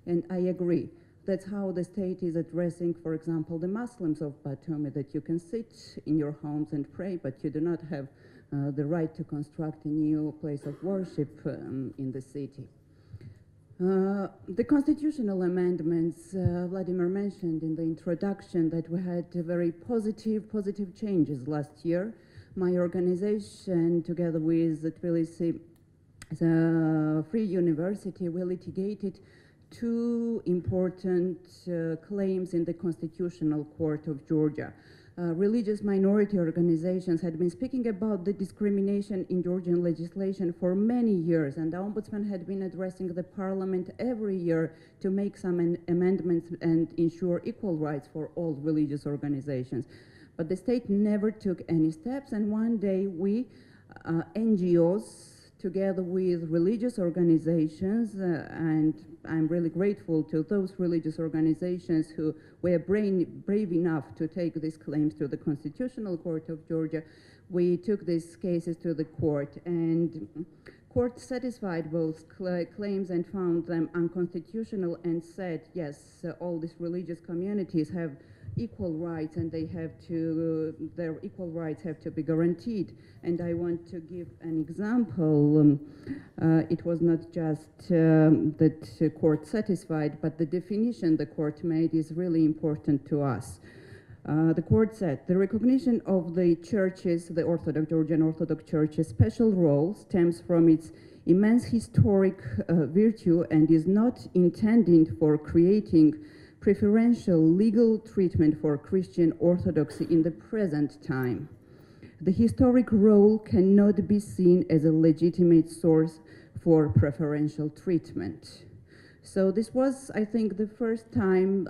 And I agree. That's how the state is addressing, for example, the Muslims of Batumi, that you can sit in your homes and pray, but you do not have the right to construct a new place of worship in the city. The constitutional amendments, Vladimir mentioned in the introduction that we had very positive changes last year. My organization, together with the Tbilisi Free University, we litigated two important claims in the Constitutional Court of Georgia. Religious minority organizations had been speaking about the discrimination in Georgian legislation for many years, and the Ombudsman had been addressing the parliament every year to make some amendments and ensure equal rights for all religious organizations. But the state never took any steps, and one day we, NGOs, together with religious organizations, and I'm really grateful to those religious organizations who were brave enough to take these claims to the Constitutional Court of Georgia. We took these cases to the court, and court satisfied both claims and found them unconstitutional and said, yes, all these religious communities have equal rights, and their equal rights have to be guaranteed. And I want to give an example. It was not just that court satisfied, but the definition the court made is really important to us. The court said, the recognition of the churches, the Orthodox, Georgian Orthodox Church's special role stems from its immense historic virtue and is not intended for creating preferential legal treatment for Christian orthodoxy in the present time. The historic role cannot be seen as a legitimate source for preferential treatment. So this was, I think, the first time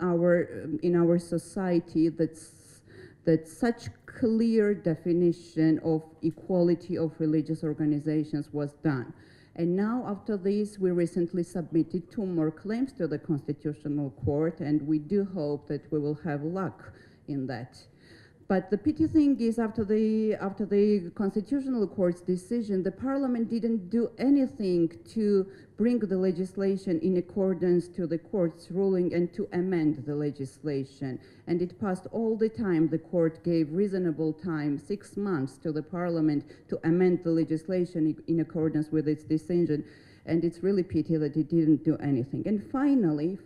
in our society that such clear definition of equality of religious organizations was done. And now, after this, we recently submitted 2 more claims to the Constitutional Court, and we do hope that we will have luck in that. But the pity thing is, after the Constitutional Court's decision, the Parliament didn't do anything to bring the legislation in accordance to the court's ruling and to amend the legislation. And it passed all the time. The court gave reasonable time, 6 months, to the Parliament to amend the legislation in accordance with its decision. And it's really pity that it didn't do anything. And finally,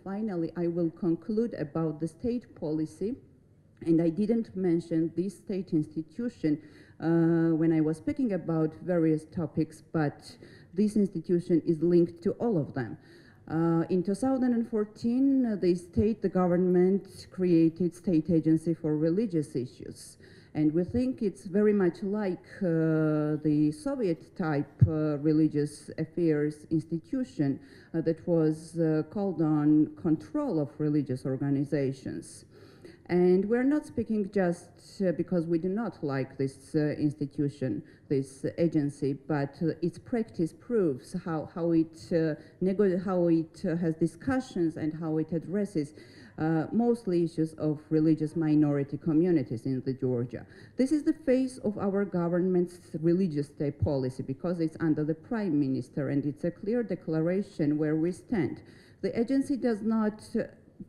I will conclude about the state policy. And I didn't mention this state institution when I was speaking about various topics, but this institution is linked to all of them. In 2014, the government created State Agency for Religious Issues. And we think it's very much like the Soviet-type religious affairs institution that was called on control of religious organizations. And we're not speaking just because we do not like this institution, this agency, but its practice proves how it has discussions and how it addresses mostly issues of religious minority communities in Georgia. This is the face of our government's religious state policy because it's under the Prime Minister, and it's a clear declaration where we stand. The agency does not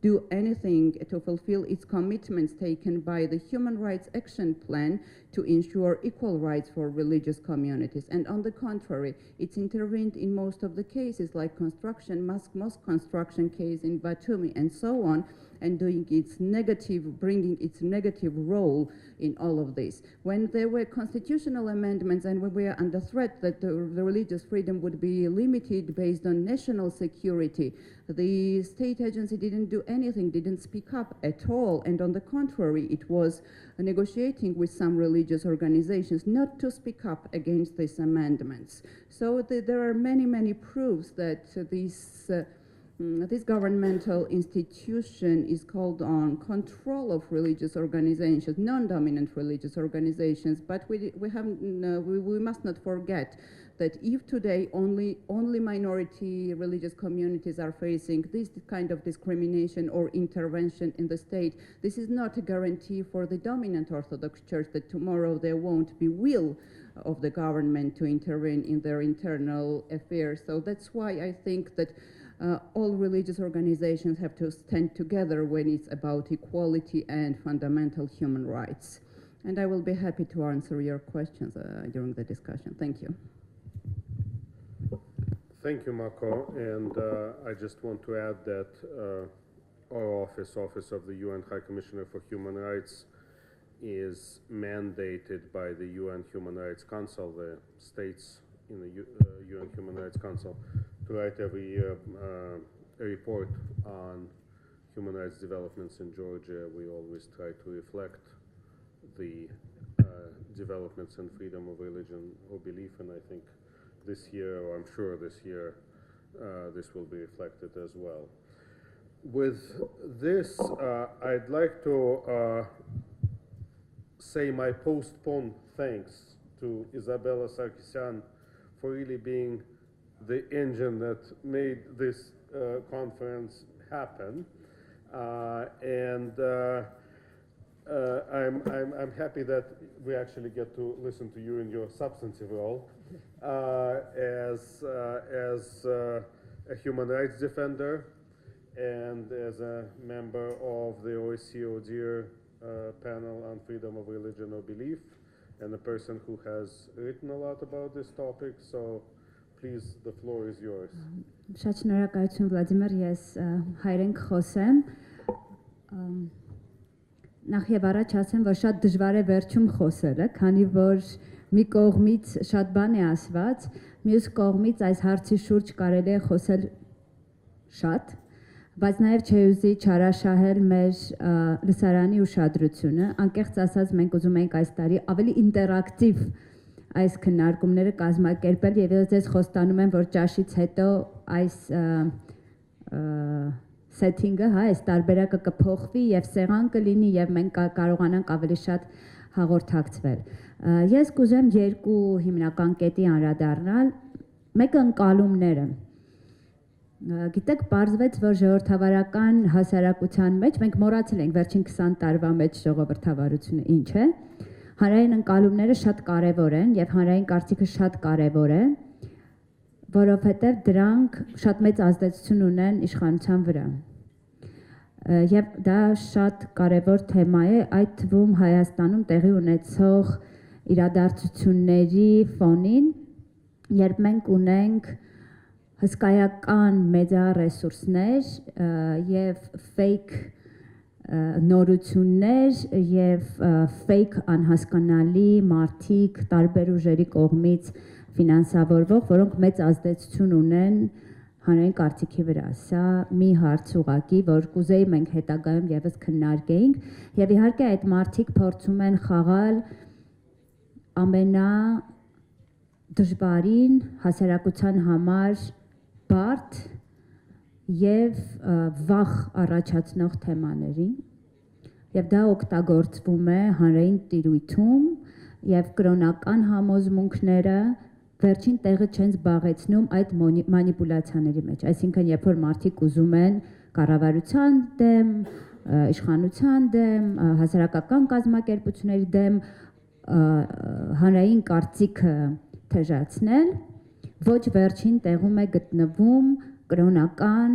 do anything to fulfill its commitments taken by the Human Rights Action Plan to ensure equal rights for religious communities. And on the contrary, it's intervened in most of the cases, like mosque construction case in Batumi and so on, and bringing its negative role in all of this. When there were constitutional amendments and when we were under threat that the religious freedom would be limited based on national security, the state agency didn't do anything, didn't speak up at all, and on the contrary, it was negotiating with some religious organizations not to speak up against these amendments. So there are many proofs that this governmental institution is called on control of religious organizations, non-dominant religious organizations, but we must not forget that if today only minority religious communities are facing this kind of discrimination or intervention in the state, this is not a guarantee for the dominant Orthodox Church that tomorrow there won't be will of the government to intervene in their internal affairs. So that's why I think that all religious organizations have to stand together when it's about equality and fundamental human rights. And I will be happy to answer your questions during the discussion. Thank you. Thank you, Mako. And I just want to add that our office of the UN High Commissioner for Human Rights, is mandated by the UN Human Rights Council, the states in the UN Human Rights Council, to write every year a report on human rights developments in Georgia. We always try to reflect the developments in freedom of religion or belief, and I think this year, or I'm sure this year, this will be reflected as well. With this, I'd like to say my postponed thanks to Isabella Sarkisyan for really being the engine that made this conference happen, and I'm happy that we actually get to listen to you in your substantive role as a human rights defender and as a member of the OSCE ODIHR panel on freedom of religion or belief, and a person who has written a lot about this topic. So please, the floor is yours. Շատ շնորհակալություն Վլադիմիր, ես հայերեն կխոսեմ։ Նախ եւ առաջ ասեմ, որ շատ դժվար է վերջում խոսելը, քանի որ մի կողմից շատ բան է ասված, մյուս կողմից այս հարցի շուրջ կարելի է խոսել շատ, բայց նաև չի ուզի չարաշահել մեր լսարանի ուշադրությունը։ Անկեղծ ասած, մենք ուզում ենք այս տարի ավելի ինտերակտիվ այս քննարկումները կազմակերպել, եւ ես ձեզ խոստանում եմ, որ ճաշից հետո այս սեթինգը, այս տարբերակը կփոխվի եւ սեղան կլինի եւ մենք կարողանանք ավելի շատ հաղորդակցվել։ Ես կուզեմ երկու հիմնական կետի անդրադառնալ։ Մեկը ընկալումները։ Գիտեք, պարզվեց, որ ժողովրդավարական հասարակության մեջ մենք մոռացել ենք վերջին 20 տարվա մեջ ժողովրդավարությունը ինչ է։ Հանրային ընկալումները շատ կարևոր են եւ հանրային կարծիքը շատ կարևոր է, որովհետեւ դրանք շատ մեծ ազդեցություն ունեն իշխանության վրա։ Եվ դա շատ կարևոր թեմա է, այդ թվում Հայաստանում տեղի ունեցող իրադարձությունների ֆոնին, երբ մենք ունենք հսկայական մեդիա-ռեսուրսներ եւ fake նորություններ եւ fake անհասկանալի մարդիկ տարբեր ուժերի կողմից ֆինանսավորվող, որոնք մեծ ազդեցություն ունեն հանրային կարծիքի վրա։ Սա մի հարց ուղղակի, որ կուզեի մենք հետագայում եւս քննարկեինք, եւ իհարկե այդ մարդիկ փորձում են խաղալ ամենադժվարին հասարակության համար բարդ եւ վախ առաջացնող թեմաներին, եւ դա օգտագործվում է հանրային տիրույթում եւ կրոնական համոզմունքները վերջին տեղը չեն զբաղեցնում այդ մանիպուլյացիաների մեջ։ Այսինքն, երբ որ մարդիկ ուզում են կառավարության դեմ, իշխանության դեմ, հասարակական կազմակերպությունների դեմ հանրային կարծիքը թեժացնել, ոչ վերջին տեղում է գտնվում կրոնական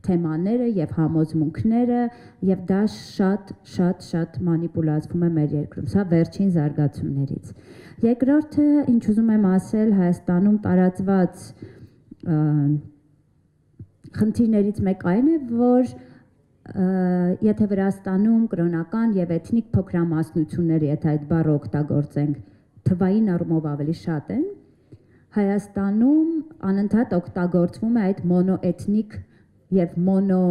թեմաները եւ համոզմունքները, եւ դա շատ մանիպուլացվում է մեր երկրում։ Սա վերջին զարգացումներից։ Երկրորդը, ինչ ուզում եմ ասել, Հայաստանում տարածված խնդիրներից մեկը այն է, որ եթե Վրաստանում կրոնական եւ էթնիկ փոքրամասնությունները, եթե այդ բառը օգտագործենք, թվային առումով ավելի շատ են, Հայաստանում անընդհատ օգտագործվում է այդ մոնոէթնիկ եւ մոնո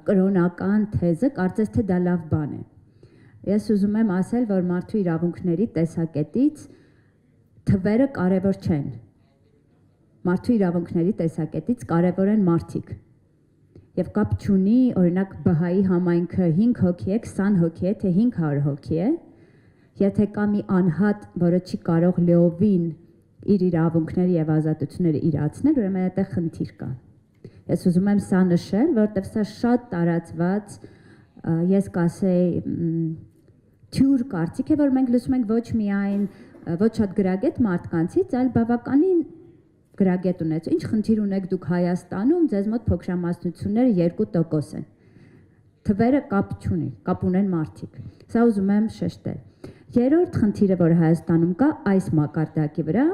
կրոնական թեզը, կարծես թե դա լավ բան է։ Ես ուզում եմ ասել, որ մարդու իրավունքների տեսակետից թվերը կարևոր չեն։ մարդու իրավունքների տեսակետից կարևոր են մարդիկ։ Եվ կապ չունի, օրինակ Բահայի համայնքը 5 հոգի է, 20 հոգի է, թե 500 հոգի է, եթե կա մի անհատ, որը չի կարող լիովին իր իրավունքները եւ ազատությունները իրացնել, ուրեմն այդտեղ խնդիր կա։ Ես ուզում եմ սա նշել, որովհետեւ սա շատ տարածված, ես կասեի, թյուր կարծիք է, որ մենք լսում ենք ոչ միայն ոչ շատ գրագետ մարդկանցից, այլ բավականին գրագետ ունեցող, ինչ խնդիր ունեք դուք Հայաստանում, ձեզ մոտ փոքրամասնությունները 2% են։ Թվերը կապ չունի, կապ ունեն մարդիկ։ Սա ուզում եմ շեշտել։ Երրորդ խնդիրը, որ Հայաստանում կա այս մակարդակի վրա,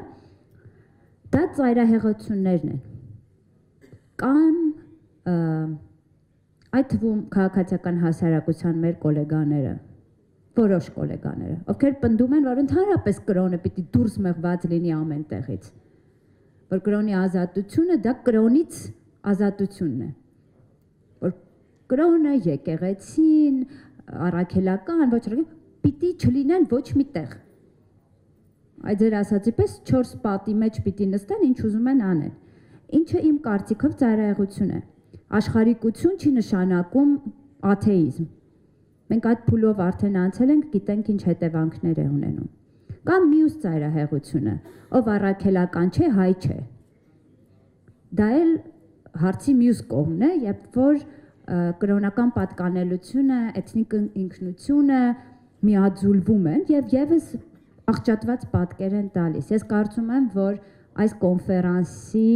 դա ծայրահեղություններն են։ Կամ այդ թվում քաղաքացիական հասարակության մեր գոլեգաները, որոշ գոլեգաները, ովքեր պնդում են, որ ընդհանրապես կրոնը պիտի դուրս մղված լինի ամեն տեղից։ Որ կրոնի ազատությունը դա կրոնից ազատությունն է, որ կրոնը, եկեղեցին, առաքելական, ոչ պիտի չլինեն ոչ մի տեղ։ Այդ ձեր ասացի պես 4 պատի մեջ պիտի նստեն, ինչ ուզում են անեն։ Ինչը իմ կարծիքով ծայրահեղություն է։ Աշխարհիկություն չի նշանակում աթեիզմ։ Մենք այդ փուլով արդեն անցել ենք, գիտենք ինչ հետևանքներ է ունենում։ Կամ մյուս ծայրահեղությունը, ով առաքելական չէ, հայ չէ։ Դա էլ հարցի մյուս կողմն է, երբ որ կրոնական պատկանելությունը, էթնիկ ինքնությունը միաձուլվում են եւ եւս աղճատված պատկեր են տալիս։ Ես կարծում եմ, որ այս կոնֆերանսի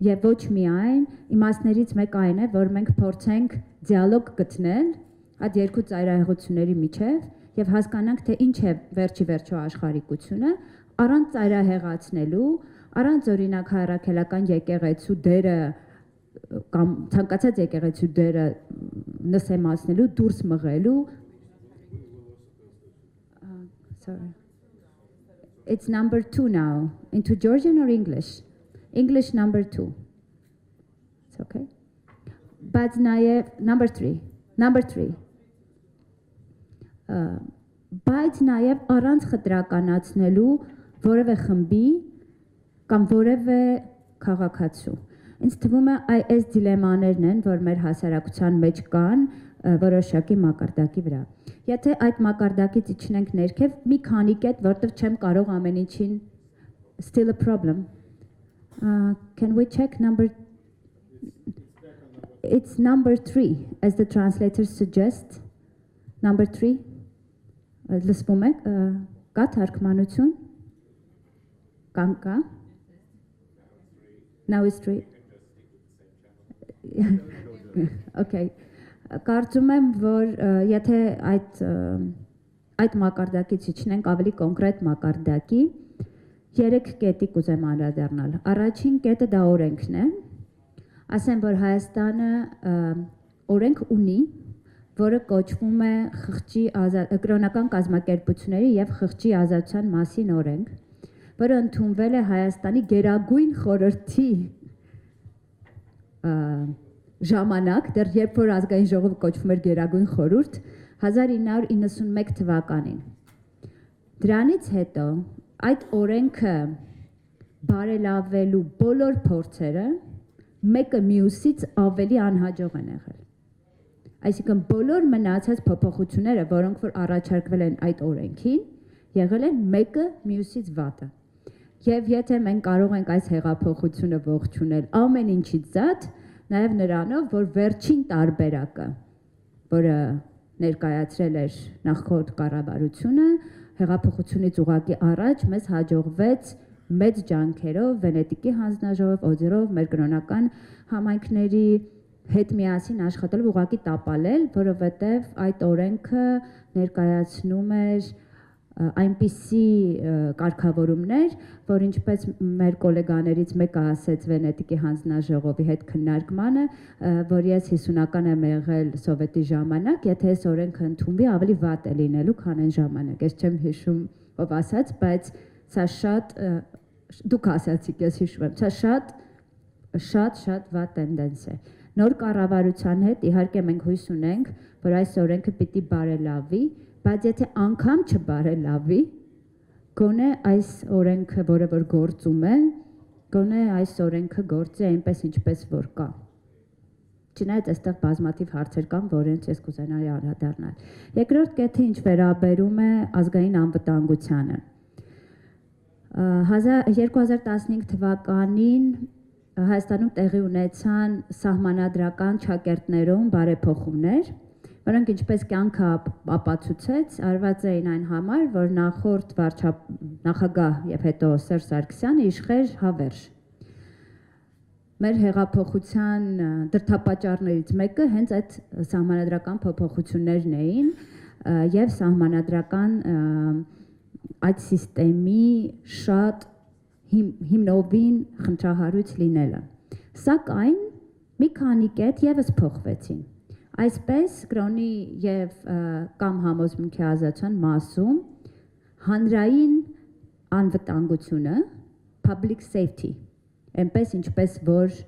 եւ ոչ միայն իմաստներից մեկը այն է, որ մենք փորձենք դիալոգ գտնել այդ երկու ծայրահեղությունների միջև եւ հասկանանք, թե ինչ է վերջի վերջո աշխարհիկությունը, առանց ծայրահեղացնելու, առանց օրինակ հայրաքելական եկեղեցու դերը կամ ցանկացած եկեղեցու դերը նսեմացնելու, դուրս մղելու. Sorry. It's number 2 now. Into Georgian or English? English number 2. It's okay. But number 3. Number 3. Բայց նաև առանց խտրականացնելու որևէ խմբի կամ որևէ քաղաքացու։ Ինձ թվում է այս դիլեմաներն են, որ մեր հասարակության մեջ կան որոշակի մակարդակի վրա։ Եթե այդ մակարդակից իջնենք ներքև, մի քանի կետ, որտեղ չեմ կարող ամեն ինչին still a problem. Can we check number? It's number 3, as the translators suggest. Number 3. Լսվում եք, կա թարգմանություն, կամ կա, now it's 3, okay, կարծում եմ, որ եթե այդ մակարդակից իջնենք ավելի կոնկրետ մակարդակի, 3 կետի կուզեմ անդրադառնալ, առաջին կետը դա օրենքն է, ասեմ, որ Հայաստանը օրենք ունի, որը կոչվում է կրոնական կազմակերպությունների եւ խղճի ազատության մասին օրենք, որը ընդունվել է Հայաստանի Գերագույն խորհրդի ժամանակ, դեռ երբ որ ազգային ժողովը կոչվում էր Գերագույն խորհուրդ 1991 թվականին։ Դրանից հետո այդ օրենքը բարելավելու բոլոր փորձերը մեկը մյուսից ավելի անհաջող են եղել։ Այսինքն բոլոր մնացած փոփոխությունները, որոնք որ առաջարկվել են այդ օրենքին, եղել են մեկը մյուսից վատը։ Եվ եթե մենք կարող ենք այս հեղափոխությունը ողջունել ամեն ինչից զատ, նաև նրանով, որ վերջին տարբերակը, որը ներկայացրել էր նախորդ կառավարությունը, հեղափոխությունից ուղղակի առաջ մեզ հաջողվեց մեծ ջանքերով, Վենետիկի հանձնաժողով, օձերով, մեր կրոնական համայնքների հետ միասին աշխատելով ուղղակի տապալել, որովհետև այդ օրենքը ներկայացնում էր այնպիսի կարգավորումներ, որ ինչպես մեր գոլեգաներից մեկը ասեց Վենետիկի հանձնաժողովի հետ քննարկմանը, որ ես 50-ական եմ եղել սովետի ժամանակ, եթե այս օրենքը ընդունվի, ավելի վատ է լինելու, քան այն ժամանակ։ Ես չեմ հիշում ով ասաց, բայց սա շատ դուք ասացիք, ես հիշում եմ, սա շատ վատ տենդենս է։ Նոր կառավարության հետ իհարկե մենք հույս ունենք, որ այս օրենքը պիտի բարելավի, բայց եթե անգամ չբարելավի, գոնե այս օրենքը, որը որ գործում է, գոնե այս օրենքը գործի այնպես ինչպես որ կա։ Չնայած այստեղ բազմաթիվ հարցեր կան, որոնց ես կուզենայի անդրադառնալ։ Երկրորդ կետը ինչ վերաբերում է ազգային անվտանգությանը։ 2015 թվականին Հայաստանում տեղի ունեցան սահմանադրական ճակերտներում բարեփոխումներ, որոնք ինչպես կյանքը ապացուցեց, արված էին այն համար, որ նախորդ նախագահ եւ հետո Սերժ Սարգսյանը իշխեր հավերժ։ Մեր հեղափոխության դրդապատճառներից մեկը հենց այդ սահմանադրական փոփոխություններն էին եւ սահմանադրական այդ համակարգի շատ հիմնովին խնդրահարույց լինելը։ Սակայն մի քանի կետ եւս փոխվեցին։ Այսպես կրոնի եւ կամ համոզմունքի ազատության մասում հանրային անվտանգությունը public safety այնպես ինչպես որ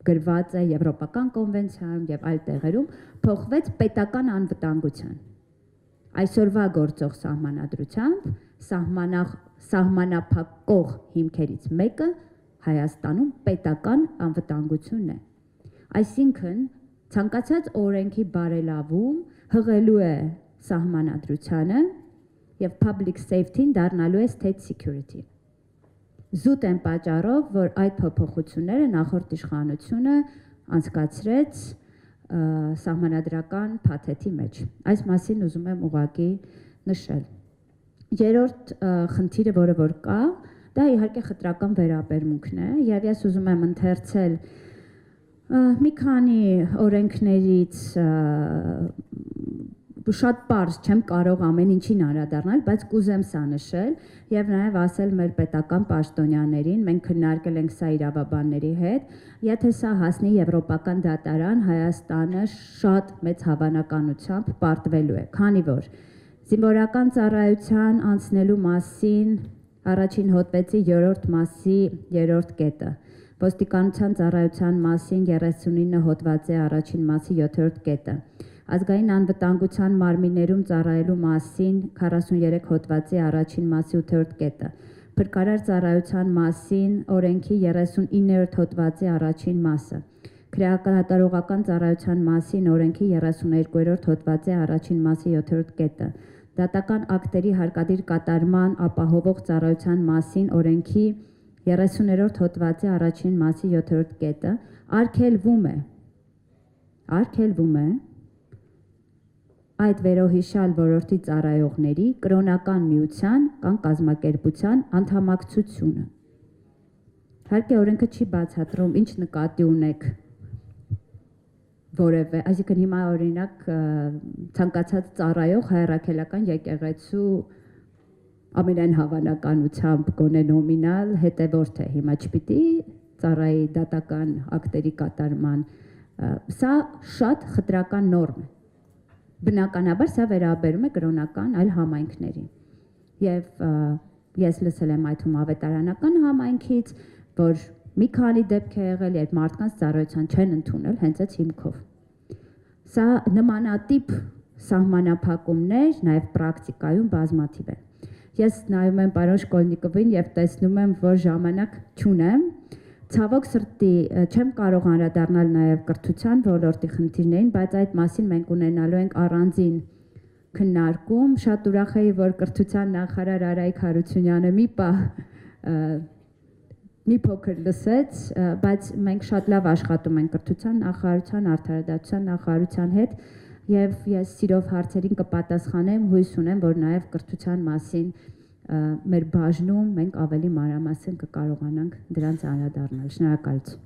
գրված է Եվրոպական կոնվենցիայում եւ այլ տեղերում փոխվեց պետական անվտանգության։ Այսօրվա գործող սահմանադրությամբ սահմանափակող հիմքերից մեկը Հայաստանում պետական անվտանգությունն է։ Այսինքն ցանկացած օրենքի բարելավում հղելու է սահմանադրությանը եւ public safety-ն դառնալու է state security։ Զուտ են պատճառով, որ այդ փոփոխությունները նախորդ իշխանությունը անցկացրեց սահմանադրական փաթեթի մեջ։ Այս մասին ուզում եմ ուղղակի նշել։ Երրորդ խնդիրը, որը որ կա, դա իհարկե խտրական վերաբերմունքն է, եւ ես ուզում եմ ընթերցել մի քանի օրենքներից շատ պարզ չեմ կարող ամեն ինչին անդրադառնալ, բայց կուզեմ սա նշել եւ նաեւ ասել մեր պետական պաշտոնյաներին, մենք քննարկել ենք սա իրավաբանների հետ, եթե սա հասնի Եվրոպական դատարան, Հայաստանը շատ մեծ հավանականությամբ պարտվելու է, քանի որ զինվորական ծառայության անցնելու մասին առաջին հոդվածի 3-րդ մասի 3-րդ կետը, ոստիկանության ծառայության մասին 39 հոդվածի առաջին մասի 7-րդ կետը, ազգային անվտանգության մարմիններում ծառայելու մասին 43 հոդվածի առաջին մասի 8-րդ կետը, փրկարար ծառայության մասին օրենքի 39-րդ հոդվածի առաջին մասը, քրեականատարողական ծառայության մասին օրենքի 32-րդ հոդվածի առաջին մասի 7-րդ կետը, դատական ակտերի հարկադիր կատարման ապահովող ծառայության մասին օրենքի 30-րդ հոդվածի առաջին մասի 7-րդ կետը արգելվում է այդ վերոհիշյալ ոլորտի ծառայողների կրոնական միության կամ կազմակերպության անդամակցությունը։ Իհարկե օրենքը չի բացատրում ինչ նկատի ունեք որևէ, այսինքն հիմա օրինակ ցանկացած ծառայող հայրաքելական եկեղեցու ամենայն հավանականությամբ գոնե նոմինալ հետևորդ է, հիմա չպիտի ծառայի դատական ակտերի կատարման, սա շատ խտրական նորմ է։ Բնականաբար սա վերաբերում է կրոնական այլ համայնքներին։ Եվ ես լսել եմ այդ ավետարանական համայնքից, որ մի քանի դեպք է եղել, երբ մարդկանց ծառայության չեն ընդունել հենց այդ հիմքով։ Սա նմանատիպ սահմանափակումներ նաև պրակտիկայում բազմաթիվ են։ Ես նայում եմ պարոն Շկոլնիկովին եւ տեսնում եմ, որ ժամանակ չունեմ։ Ցավոք սրտի չեմ կարող անդրադառնալ նաև կրթության ոլորտի խնդիրներին, բայց այդ մասին մենք ունենալու ենք առանձին քննարկում։ Շատ ուրախ եի, որ կրթության նախարար Արայիկ Հարությունյանը մի փոքր լսեց, բայց մենք շատ լավ աշխատում ենք կրթության նախարարության, արդարադատության նախարարության հետ եւ ես սիրով հարցերին կպատասխանեմ, հույս ունեմ, որ նաև կրթության մասին մեր բաժնում մենք ավելի մանրամասն կկարողանանք դրանց անդրադառնալ։ Շնորհակալություն։